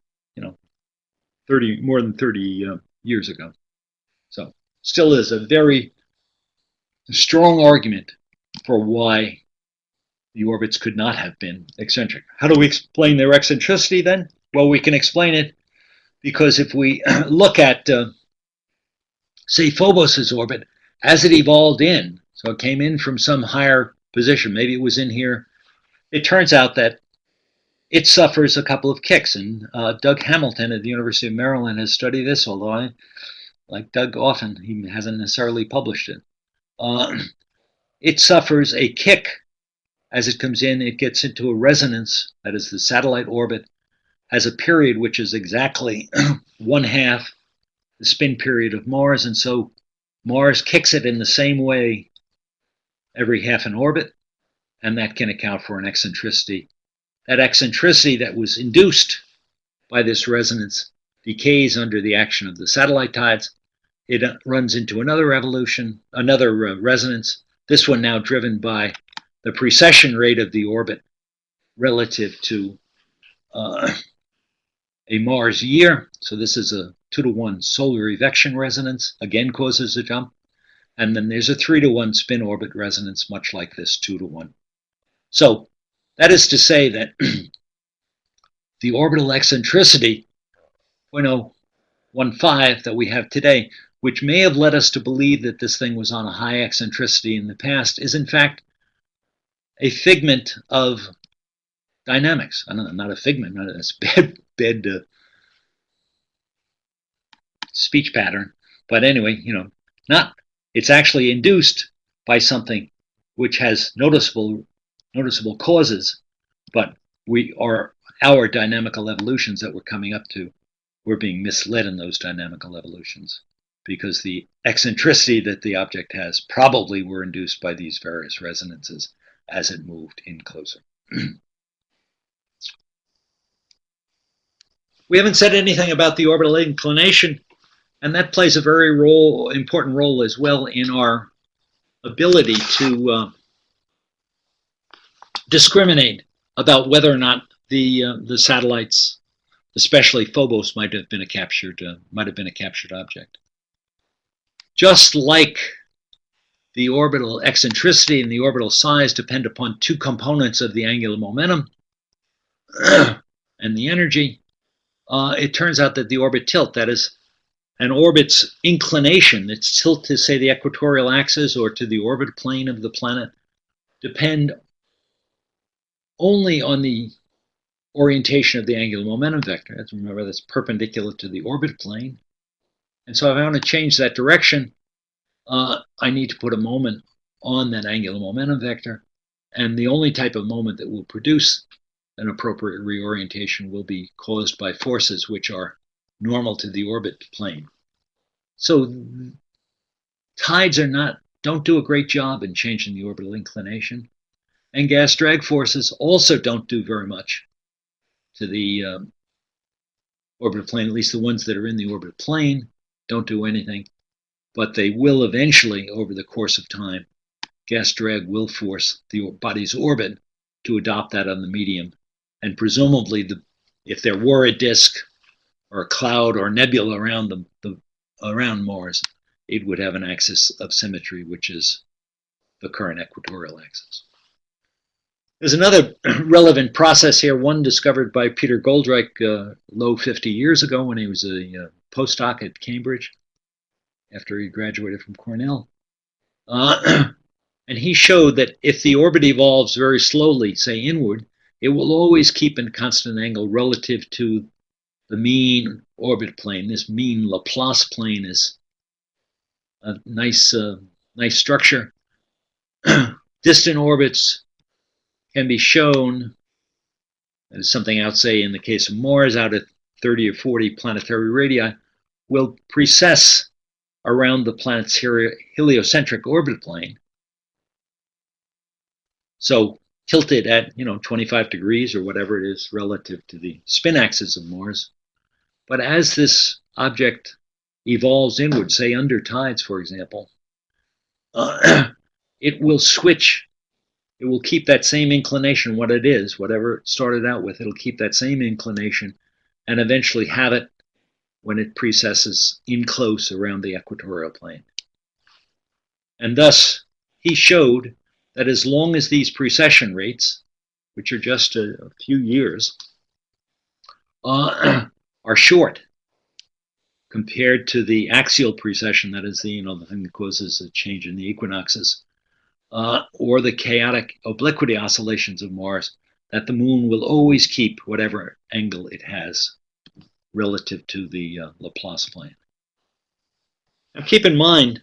more than 30 years ago. So still is a very strong argument for why the orbits could not have been eccentric. How do we explain their eccentricity then? Well, we can explain it because if we look at, say, Phobos's orbit, as it evolved in, so it came in from some higher position, maybe it was in here, it turns out that it suffers a couple of kicks. And Doug Hamilton at the University of Maryland has studied this, although I, like Doug often, he hasn't necessarily published it. It suffers a kick as it comes in. It gets into a resonance, that is, the satellite orbit has a period which is exactly 1/2 the spin period of Mars, and so Mars kicks it in the same way every half an orbit, and that can account for an eccentricity. That eccentricity that was induced by this resonance decays under the action of the satellite tides. It runs into another resonance, this one now driven by the precession rate of the orbit relative to a Mars year. So this is a 2-to-1 solar evection resonance, again causes a jump. And then there's a 3-to-1 spin orbit resonance, much like this 2-to-1. So that is to say that the orbital eccentricity, 0.015 that we have today, which may have led us to believe that this thing was on a high eccentricity in the past, is in fact a figment of dynamics. I don't know, not a figment, not a bad speech pattern, but anyway, it's actually induced by something which has noticeable causes, but our dynamical evolutions that we're coming up to, we're being misled in those dynamical evolutions because the eccentricity that the object has probably were induced by these various resonances as it moved in closer. We haven't said anything about the orbital inclination, and that plays a very important role as well in our ability to discriminate about whether or not the satellites, especially Phobos, might have been a captured object. Just like the orbital eccentricity and the orbital size depend upon two components of the angular momentum and the energy, it turns out that the orbit tilt, that is, an orbit's inclination, its tilt to, say, the equatorial axis or to the orbit plane of the planet, depend only on the orientation of the angular momentum vector. Remember, that's perpendicular to the orbit plane. And so if I want to change that direction, I need to put a moment on that angular momentum vector. And the only type of moment that will produce an appropriate reorientation will be caused by forces which are normal to the orbit plane. So tides don't do a great job in changing the orbital inclination. And gas drag forces also don't do very much to the orbital plane, at least the ones that are in the orbit plane don't do anything, but they will eventually, over the course of time, gas drag will force the body's orbit to adopt that on the medium. And presumably, if there were a disk or a cloud or nebula around around Mars, it would have an axis of symmetry, which is the current equatorial axis. There's another relevant process here, one discovered by Peter Goldreich low 50 years ago when he was a postdoc at Cambridge after he graduated from Cornell. And he showed that if the orbit evolves very slowly, say inward, it will always keep a constant angle relative to the mean orbit plane. This mean Laplace plane is a nice structure. Distant orbits can be shown as something out, say, in the case of Mars, out at 30 or 40 planetary radii, will precess around the planet's heliocentric orbit plane. So tilted at 25 degrees or whatever it is relative to the spin axis of Mars. But as this object evolves inward, say under tides, for example, it will switch. It will keep that same inclination, what it is, whatever it started out with, it'll keep that same inclination and eventually have it when it precesses in close around the equatorial plane. And thus, he showed that as long as these precession rates, which are just a few years, are short compared to the axial precession, that is the thing that causes a change in the equinoxes, or the chaotic obliquity oscillations of Mars, that the moon will always keep whatever angle it has relative to the Laplace plane. Now keep in mind,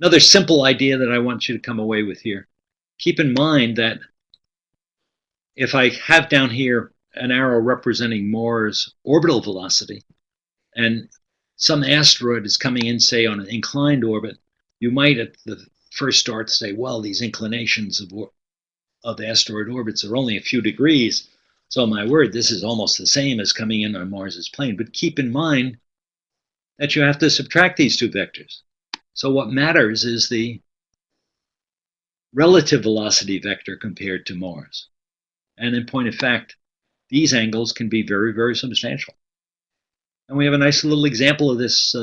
another simple idea that I want you to come away with here. Keep in mind that if I have down here an arrow representing Mars' orbital velocity, and some asteroid is coming in, say, on an inclined orbit, you might at the first start say, well, these inclinations of the asteroid orbits are only a few degrees, so my word, this is almost the same as coming in on Mars's plane. But keep in mind that you have to subtract these two vectors. So what matters is the relative velocity vector compared to Mars. And in point of fact, these angles can be very, very substantial. And we have a nice little example of this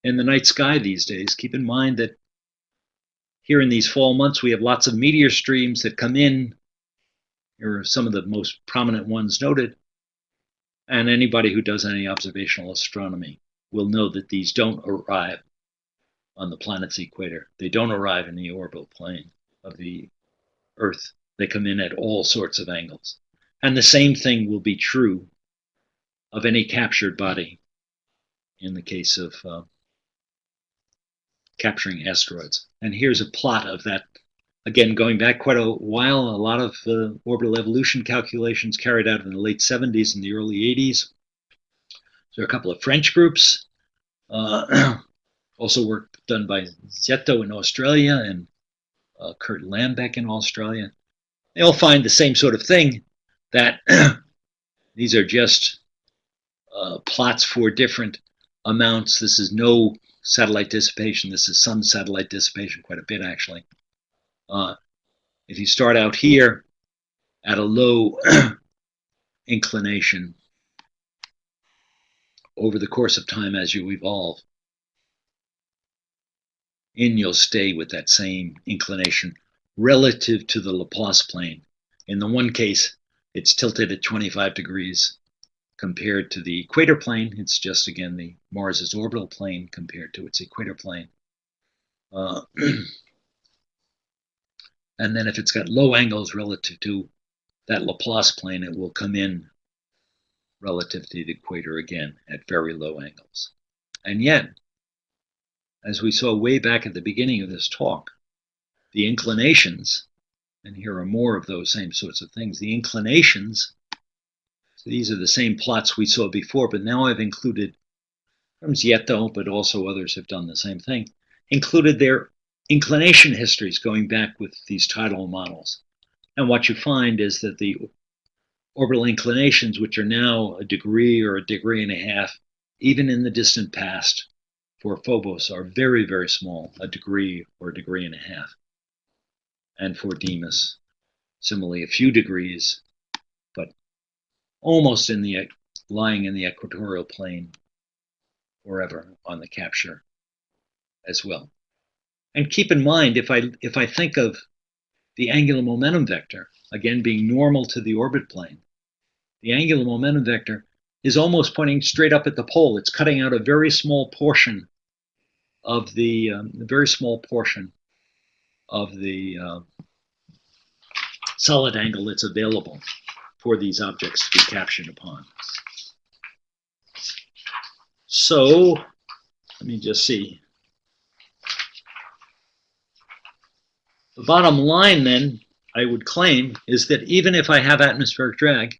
in the night sky these days. Keep in mind that here in these fall months, we have lots of meteor streams that come in. Here are some of the most prominent ones noted. And anybody who does any observational astronomy will know that these don't arrive on the planet's equator. They don't arrive in the orbital plane of the Earth. They come in at all sorts of angles. And the same thing will be true of any captured body in the case of capturing asteroids. And here's a plot of that. Again, going back quite a while, a lot of orbital evolution calculations carried out in the late 70s and the early 80s. There are a couple of French groups, also work done by Zetto in Australia and Kurt Lambeck in Australia. They all find the same sort of thing, that these are just plots for different amounts. This is no satellite dissipation. This is some satellite dissipation, quite a bit actually. If you start out here at a low inclination, over the course of time as you evolve, you'll stay with that same inclination relative to the Laplace plane. In the one case, it's tilted at 25 degrees compared to the equator plane. It's just, again, the Mars's orbital plane compared to its equator plane. And then if it's got low angles relative to that Laplace plane, it will come in relative to the equator again at very low angles. And yet, as we saw way back at the beginning of this talk, the inclinations, and here are more of those same sorts of things, the inclinations, so these are the same plots we saw before, but now I've included, from Zetto, but also others have done the same thing, included their inclination histories going back with these tidal models. And what you find is that the orbital inclinations, which are now a degree or a degree and a half, even in the distant past, for Phobos are very, very small, a degree or a degree and a half. And for Deimos, similarly, a few degrees, but almost in the lying in the equatorial plane forever on the capture as well. And keep in mind, if I think of the angular momentum vector, again being normal to the orbit plane, the angular momentum vector is almost pointing straight up at the pole. It's cutting out a very small portion of the solid angle that's available for these objects to be captured upon. So let me just see. The bottom line then, I would claim, is that even if I have atmospheric drag,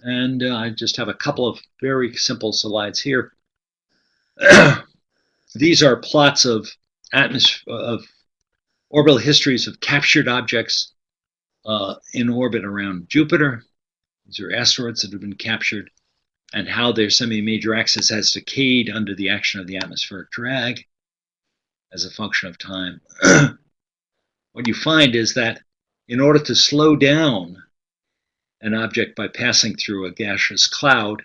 and I just have a couple of very simple slides here, these are plots of orbital histories of captured objects in orbit around Jupiter. These are asteroids that have been captured, and how their semi-major axis has decayed under the action of the atmospheric drag as a function of time. What you find is that in order to slow down an object by passing through a gaseous cloud,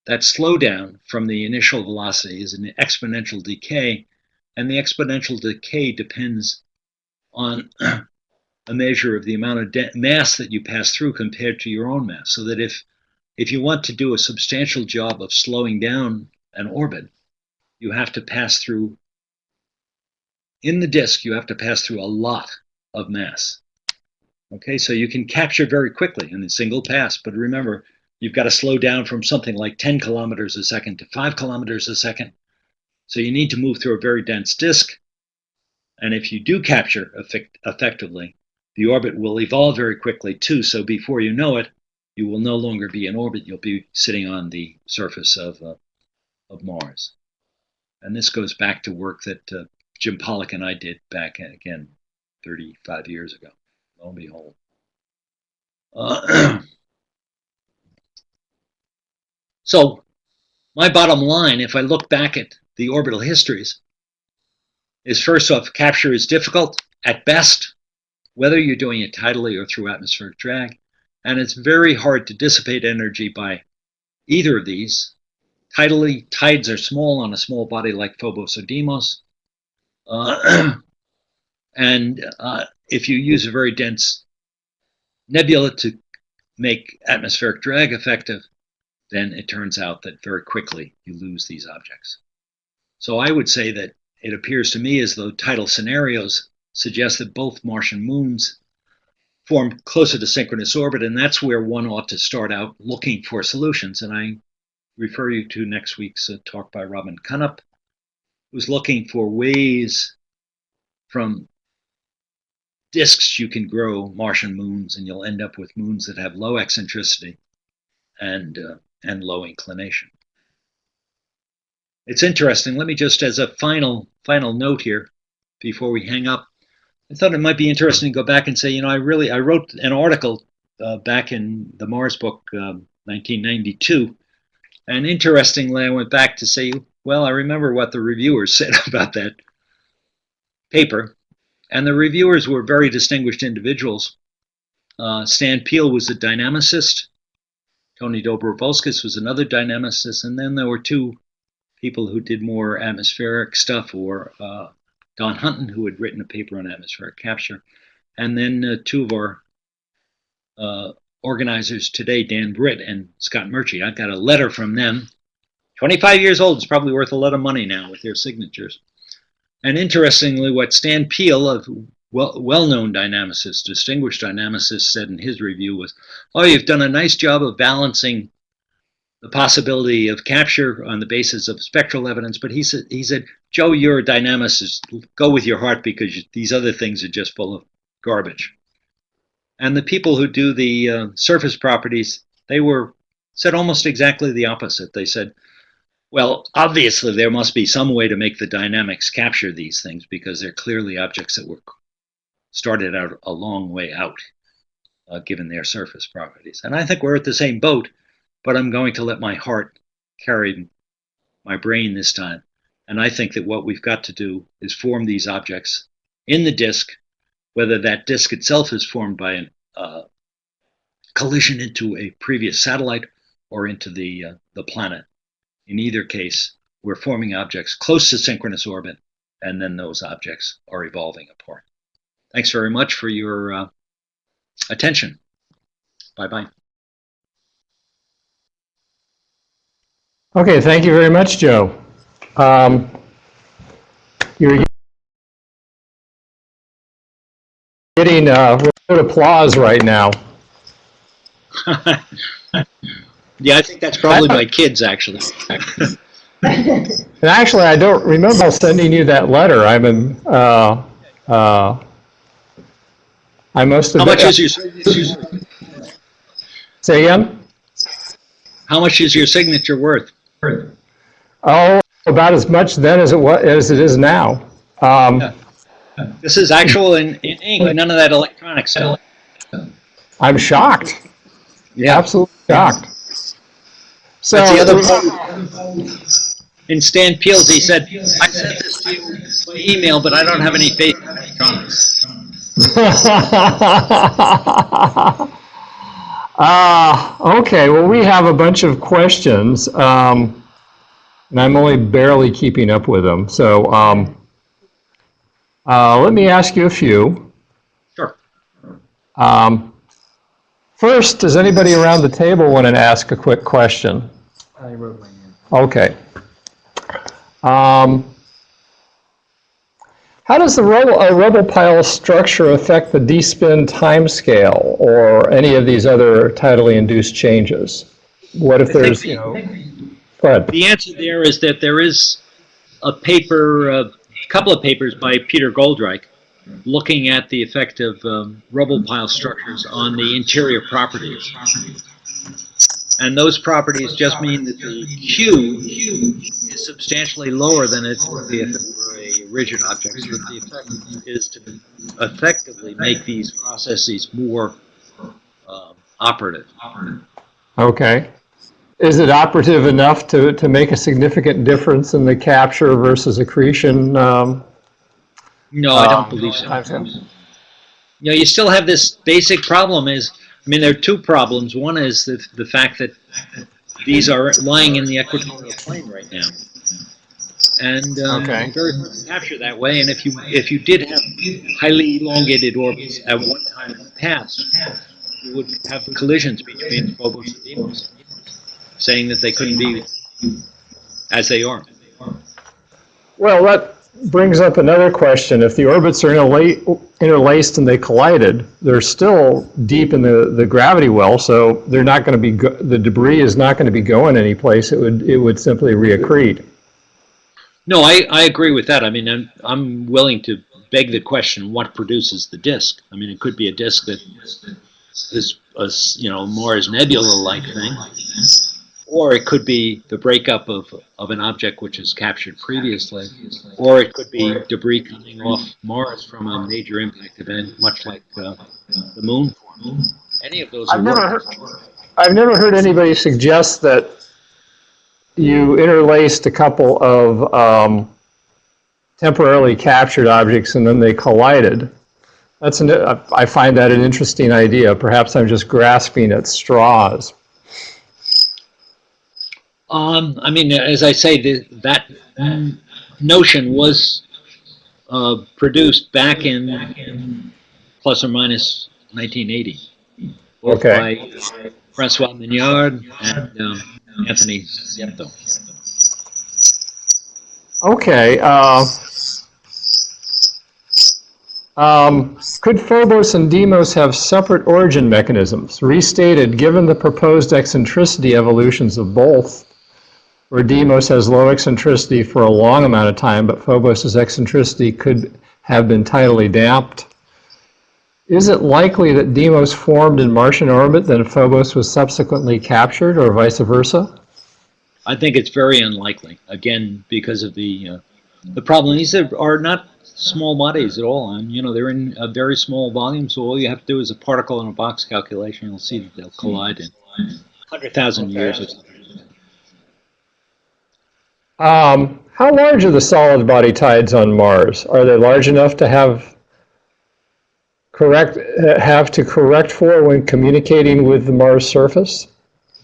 that slowdown from the initial velocity is an exponential decay, and the exponential decay depends on a measure of the amount of mass that you pass through compared to your own mass. So that if you want to do a substantial job of slowing down an orbit, you have to pass through, in the disk, you have to pass through a lot of mass. Okay, so you can capture very quickly in a single pass, but remember, you've got to slow down from something like 10 kilometers a second to 5 kilometers a second. So you need to move through a very dense disk. And if you do capture effectively, the orbit will evolve very quickly too. So before you know it, you will no longer be in orbit. You'll be sitting on the surface of Mars. And this goes back to work that Jim Pollock and I did back, again, 35 years ago. Lo and behold. So my bottom line, if I look back at the orbital histories, is first off, capture is difficult at best, whether you're doing it tidally or through atmospheric drag, and it's very hard to dissipate energy by either of these. Tidally, tides are small on a small body like Phobos or Deimos, and if you use a very dense nebula to make atmospheric drag effective, then it turns out that very quickly you lose these objects. So I would say that it appears to me as though tidal scenarios suggest that both Martian moons form closer to synchronous orbit, and that's where one ought to start out looking for solutions. And I refer you to next week's talk by Robin Cunnop, who's looking for ways from disks you can grow Martian moons, and you'll end up with moons that have low eccentricity and low inclination. It's interesting. Let me just, as a final note here, before we hang up, I thought it might be interesting to go back and say, you know, I wrote an article back in the Mars book, 1992, and interestingly, I went back to say, well, I remember what the reviewers said about that paper. And the reviewers were very distinguished individuals. Stan Peele was a dynamicist. Tony Dobrovolskis was another dynamicist. And then there were two people who did more atmospheric stuff, or Don Hunton, who had written a paper on atmospheric capture. And then two of our organizers today, Dan Britt and Scott Murchie. I got a letter from them. 25 years old. It's probably worth a lot of money now with their signatures. And interestingly, what Stan Peele, a well-known dynamicist, distinguished dynamicist, said in his review was, oh, you've done a nice job of balancing the possibility of capture on the basis of spectral evidence. But he said, Joe, you're a dynamicist. Go with your heart, because these other things are just full of garbage. And the people who do the surface properties, they said almost exactly the opposite. They said, well, obviously, there must be some way to make the dynamics capture these things, because they're clearly objects that were started out a long way out, given their surface properties. And I think we're at the same boat, but I'm going to let my heart carry my brain this time. And I think that what we've got to do is form these objects in the disk, whether that disk itself is formed by a collision into a previous satellite, or into the planet. In either case, we're forming objects close to synchronous orbit, and then those objects are evolving apart. Thanks very much for your attention. Bye-bye. Okay, thank you very much, Joe. You're getting applause right now. Yeah, I think that's probably my kids, actually. And actually, I don't remember sending you that letter. I must have. How much is your signature? Say again? How much is your signature worth? Oh, about as much then as it is now. This is actual in ink, none of that electronic stuff. I'm shocked. Yeah, absolutely shocked. So that's the other part. In Stan Peels, he said, "I sent this to you by email, but I don't have any faith in electronics." Okay, well, we have a bunch of questions, and I'm only barely keeping up with them. So let me ask you a few. Sure. First, does anybody around the table want to ask a quick question? I wrote my name. Okay. How does the rubble pile structure affect the d-spin timescale or any of these other tidally induced changes? What if there's, go ahead. The answer there is that there is a paper, a couple of papers by Peter Goldreich looking at the effect of rubble pile structures on the interior properties. And those properties just mean that the Q is substantially lower than it would be if it were a rigid object. So the effect is to effectively make these processes more operative. Okay. Is it operative enough to make a significant difference in the capture versus accretion? No, I don't believe so. You know, you still have this basic problem is, I mean, there are two problems. One is the fact that these are lying in the equatorial plane right now. And Okay. very hard to capture that way. And if you did have highly elongated orbits at one time in the past, you would have collisions between Phobos and Deimos, saying that they couldn't be as they are. Well, that brings up another question. If the orbits are interlaced and they collided, they're still deep in the gravity well, so they're not going to be the debris is not going to be going anyplace. It would simply reaccrete. No, I agree with that. I mean, I'm willing to beg the question: what produces the disk? I mean, it could be a disk that is a Mars nebula-like thing, or it could be the breakup of an object which is captured previously, or it could be debris coming off Mars from a major impact event, much like the moon formed. Any of those I've are never heard anybody suggest that you interlaced a couple of temporarily captured objects and then they collided. I find that an interesting idea. Perhaps I'm just grasping at straws. I mean, as I say, that notion was produced back in plus or minus 1980, both by Francois Mignard and Anthony Siepto. Okay. Could Phobos and Deimos have separate origin mechanisms? Restated, given the proposed eccentricity evolutions of both, where Deimos has low eccentricity for a long amount of time, but Phobos' eccentricity could have been tidally damped. Is it likely that Deimos formed in Martian orbit, then Phobos was subsequently captured, or vice versa? I think it's very unlikely, again, because of the problem. These are not small bodies at all, and they're in a very small volume, so all you have to do is a particle in a box calculation. You'll see that they'll collide in 100,000 years or something. How large are the solid body tides on Mars? Are they large enough to have to correct for when communicating with the Mars surface?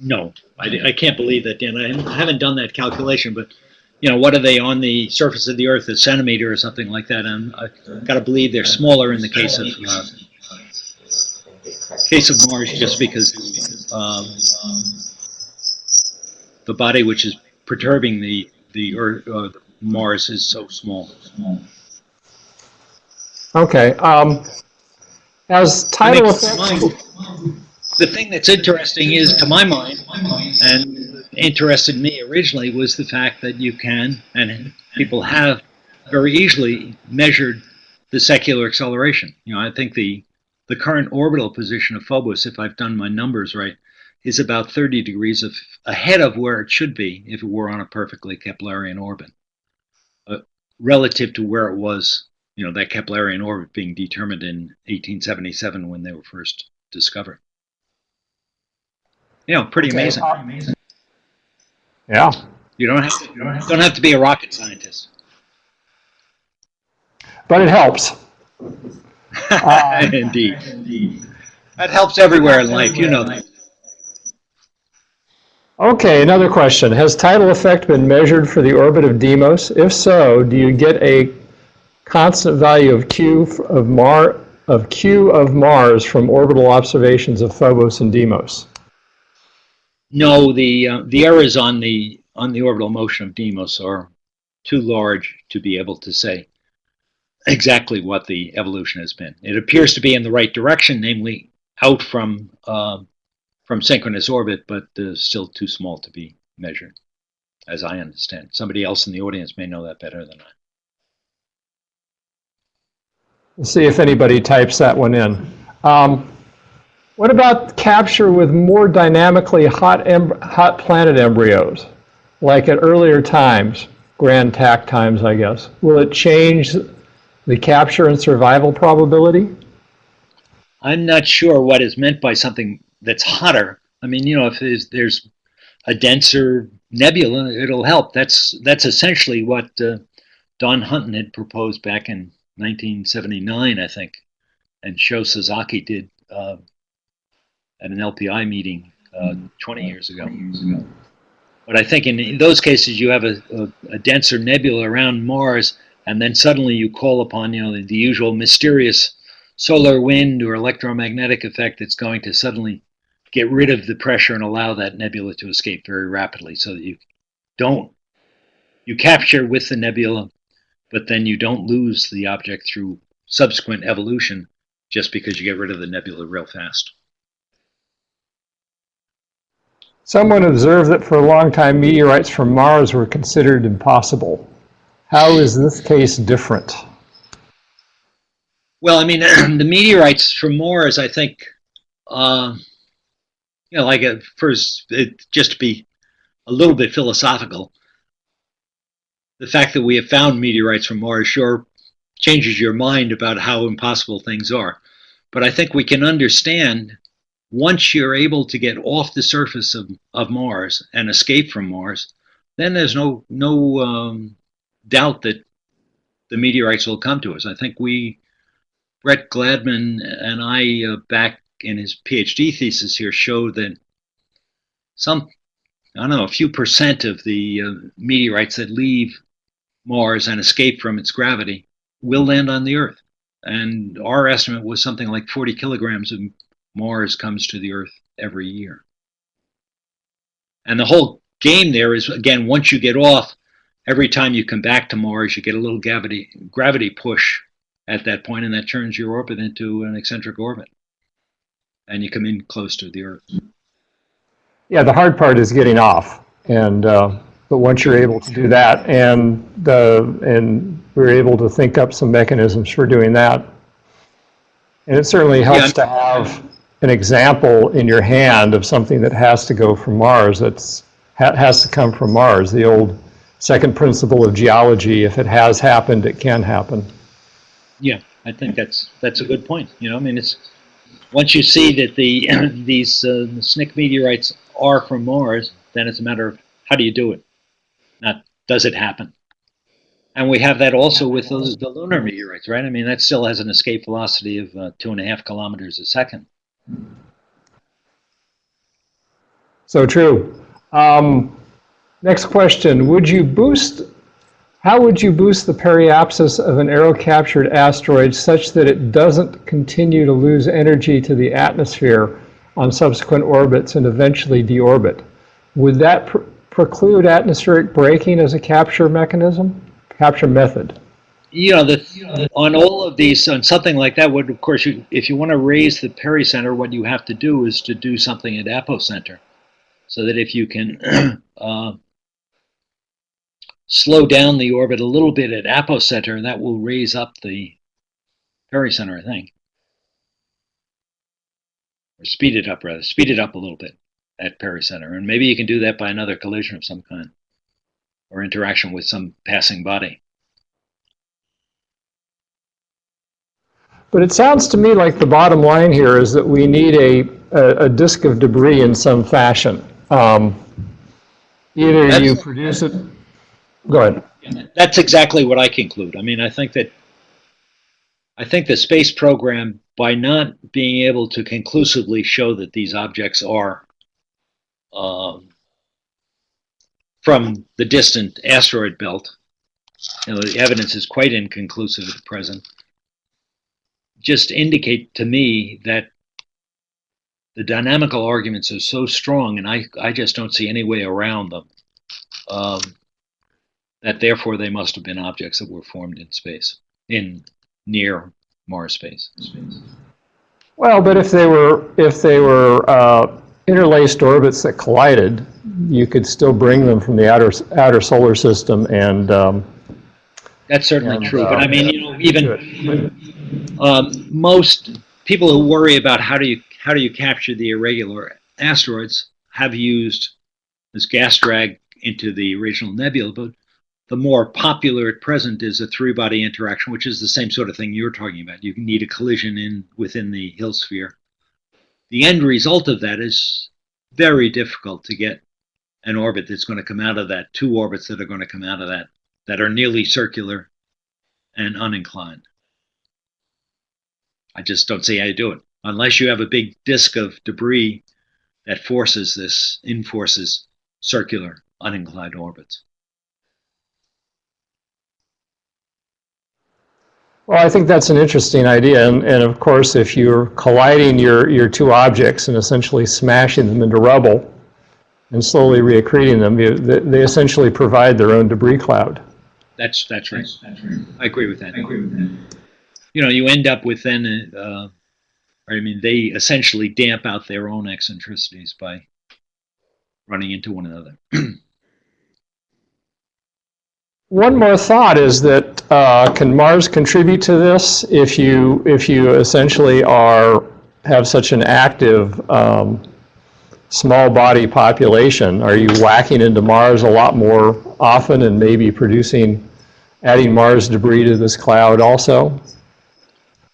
No, I can't believe that, Dan. I haven't done that calculation, but what are they on the surface of the Earth, a centimeter or something like that? And I got to believe they're smaller in the case of Mars, just because the body which is perturbing the Earth, Mars, is so small. Okay. As tidal effects. The thing that's interesting is, to my mind, and interested me originally, was the fact that you can, and people have very easily measured the secular acceleration. I think the current orbital position of Phobos, if I've done my numbers right, is about 30 degrees ahead of where it should be if it were on a perfectly Keplerian orbit, relative to where it was, that Keplerian orbit being determined in 1877 when they were first discovered. Pretty amazing. Yeah. You don't have to be a rocket scientist. But it helps. Indeed. That helps everywhere in life, that. Okay, another question. Has tidal effect been measured for the orbit of Deimos? If so, do you get a constant value of Q of Mars from orbital observations of Phobos and Deimos? No, the errors on the orbital motion of Deimos are too large to be able to say exactly what the evolution has been. It appears to be in the right direction, namely out from synchronous orbit, but still too small to be measured, as I understand. Somebody else in the audience may know that better than I. We'll see if anybody types that one in. What about capture with more dynamically hot planet embryos, like at earlier times, grand tack times, I guess? Will it change the capture and survival probability? I'm not sure what is meant by something that's hotter. I mean, if there's a denser nebula, it'll help. That's essentially what Don Hunton had proposed back in 1979, I think, and Sho Sasaki did at an LPI meeting 20 years ago. But I think in those cases you have a denser nebula around Mars, and then suddenly you call upon the usual mysterious solar wind or electromagnetic effect that's going to suddenly get rid of the pressure and allow that nebula to escape very rapidly, so that you capture with the nebula, but then you don't lose the object through subsequent evolution just because you get rid of the nebula real fast. Someone observed that for a long time meteorites from Mars were considered impossible. How is this case different? Well, I mean, the meteorites from Mars, I think, first, just to be a little bit philosophical, the fact that we have found meteorites from Mars sure changes your mind about how impossible things are. But I think we can understand, once you're able to get off the surface of Mars and escape from Mars, then there's no doubt that the meteorites will come to us. I think Brett Gladman and I, back in his PhD thesis here, showed that a few percent of the meteorites that leave Mars and escape from its gravity will land on the Earth. And our estimate was something like 40 kilograms of Mars comes to the Earth every year. And the whole game there is, again, once you get off, every time you come back to Mars, you get a little gravity push at that point, and that turns your orbit into an eccentric orbit. And you come in close to the Earth. Yeah, the hard part is getting off. But once you're able to do that, and we're able to think up some mechanisms for doing that, and it certainly helps to have an example in your hand of something that has to go from Mars, has to come from Mars, the old second principle of geology. If it has happened, it can happen. Yeah, I think that's a good point. I mean, it's once you see that these SNCC meteorites are from Mars, then it's a matter of how do you do it, not does it happen. And we have that also with the lunar meteorites, right? I mean, that still has an escape velocity of 2.5 kilometers a second. So true. Next question, how would you boost the periapsis of an aero-captured asteroid such that it doesn't continue to lose energy to the atmosphere on subsequent orbits and eventually deorbit? Would that preclude atmospheric braking as a capture method? You know, on all of these, on something like that, would of course, if you want to raise the pericenter, what you have to do is to do something at apocenter, so that if you can slow down the orbit a little bit at apocenter, that will raise up the pericenter, I think. Or speed it up, rather. Speed it up a little bit at pericenter. And maybe you can do that by another collision of some kind, or interaction with some passing body. But it sounds to me like the bottom line here is that we need a disk of debris in some fashion. Either you produce it. Go ahead. That's exactly what I conclude. I mean, I think the space program, by not being able to conclusively show that these objects are from the distant asteroid belt, the evidence is quite inconclusive at present, just indicate to me that the dynamical arguments are so strong, and I just don't see any way around them, that therefore they must have been objects that were formed in space, in near Mars space. Well, but if they were interlaced orbits that collided, you could still bring them from the outer solar system, and that's certainly true. But I mean, even most people who worry about how do you capture the irregular asteroids have used this gas drag into the original nebula. But the more popular at present is a three-body interaction, which is the same sort of thing you're talking about. You need a collision within the Hill sphere. The end result of that is very difficult to get an orbit that's going to come out of that, two orbits that are going to come out of that are nearly circular and uninclined. I just don't see how you do it, unless you have a big disk of debris that enforces circular, uninclined orbits. well, I think that's an interesting idea, and of course, if you're colliding your two objects and essentially smashing them into rubble and slowly reaccreting them, they essentially provide their own debris cloud. That's right. I agree with that. You know, you end up with then, they essentially damp out their own eccentricities by running into one another. One more thought is that can Mars contribute to this if you essentially have such an active small body population? Are you whacking into Mars a lot more often and maybe adding Mars debris to this cloud also?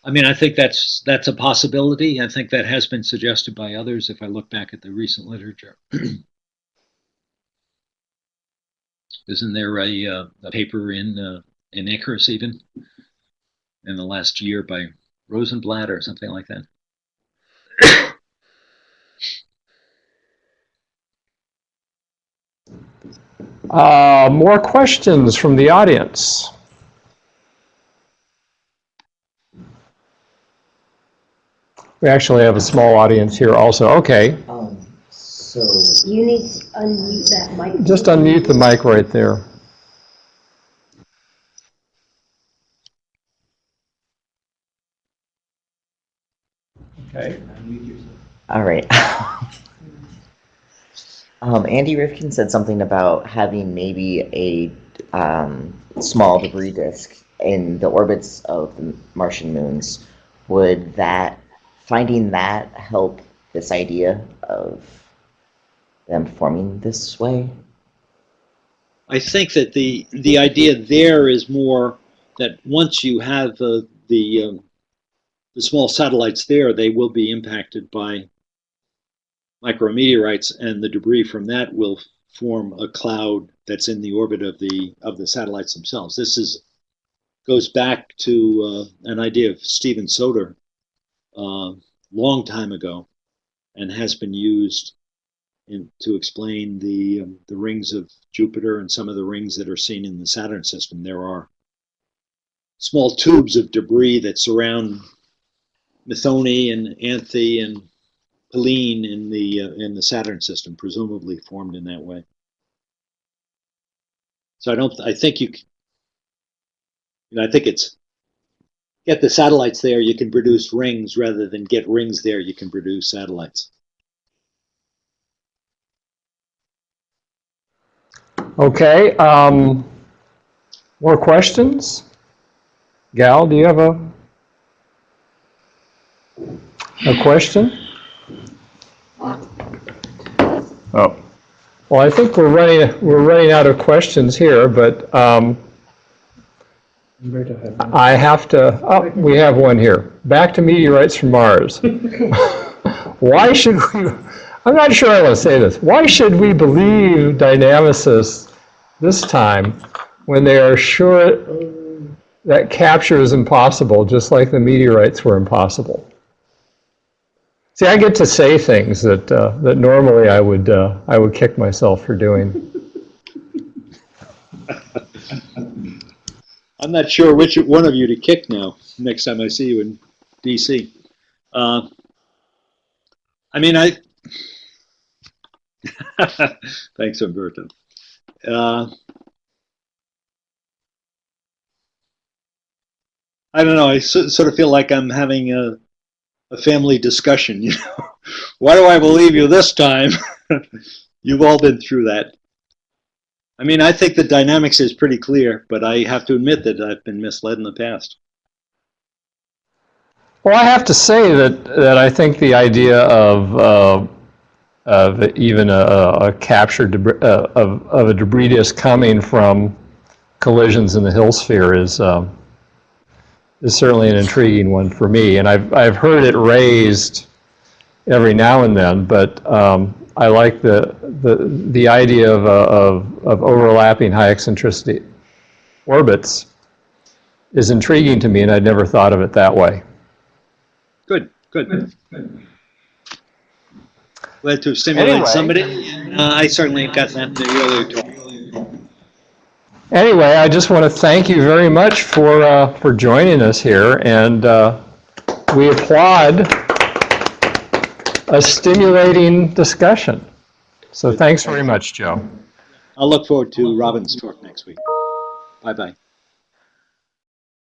I mean, I think that's a possibility. I think that has been suggested by others if I look back at the recent literature. Isn't there a paper in Icarus even in the last year by Rosenblatt or something like that? More questions from the audience? We actually have a small audience here also. Okay. So you need to unmute that mic. Just unmute the mic right there. Okay. All right. Andy Rifkin said something about having maybe a small debris disk in the orbits of the Martian moons. Would finding that help this idea of them forming this way? I think that the idea there is more that once you have the small satellites there, they will be impacted by micrometeorites, and the debris from that will form a cloud that's in the orbit of the satellites themselves. This goes back to an idea of Stephen Soter long time ago, and has been used to explain the rings of Jupiter and some of the rings that are seen in the Saturn system. There are small tubes of debris that surround Methone and Anthe and Pallene in the Saturn system, presumably formed in that way. So I think it's get the satellites there, you can produce rings, rather than get rings there, you can produce satellites. Okay, more questions? Gal, do you have a question? Oh, well, I think we're running out of questions here, but I have to. Oh, we have one here. Back to meteorites from Mars. Why should we? I'm not sure I want to say this. Why should we believe dynamicists this time when they are sure that capture is impossible, just like the meteorites were impossible? See, I get to say things that that normally I would kick myself for doing. I'm not sure which one of you to kick now. Next time I see you in D.C. I mean, thanks, Umberto. I don't know. I sort of feel like I'm having a family discussion. You know, why do I believe you this time? You've all been through that. I mean, I think the dynamics is pretty clear, but I have to admit that I've been misled in the past. Well, I have to say that I think the idea of even a captured debris, of a debris disk coming from collisions in the Hill sphere is certainly an intriguing one for me, and I've heard it raised every now and then, but I like the idea of overlapping high eccentricity orbits is intriguing to me, and I'd never thought of it that way. Good. Glad to have stimulated somebody. I certainly got that in the earlier talk. Anyway, I just want to thank you very much for joining us here, and we applaud a stimulating discussion. So thanks very much, Joe. I'll look forward to Robin's talk next week. Bye-bye.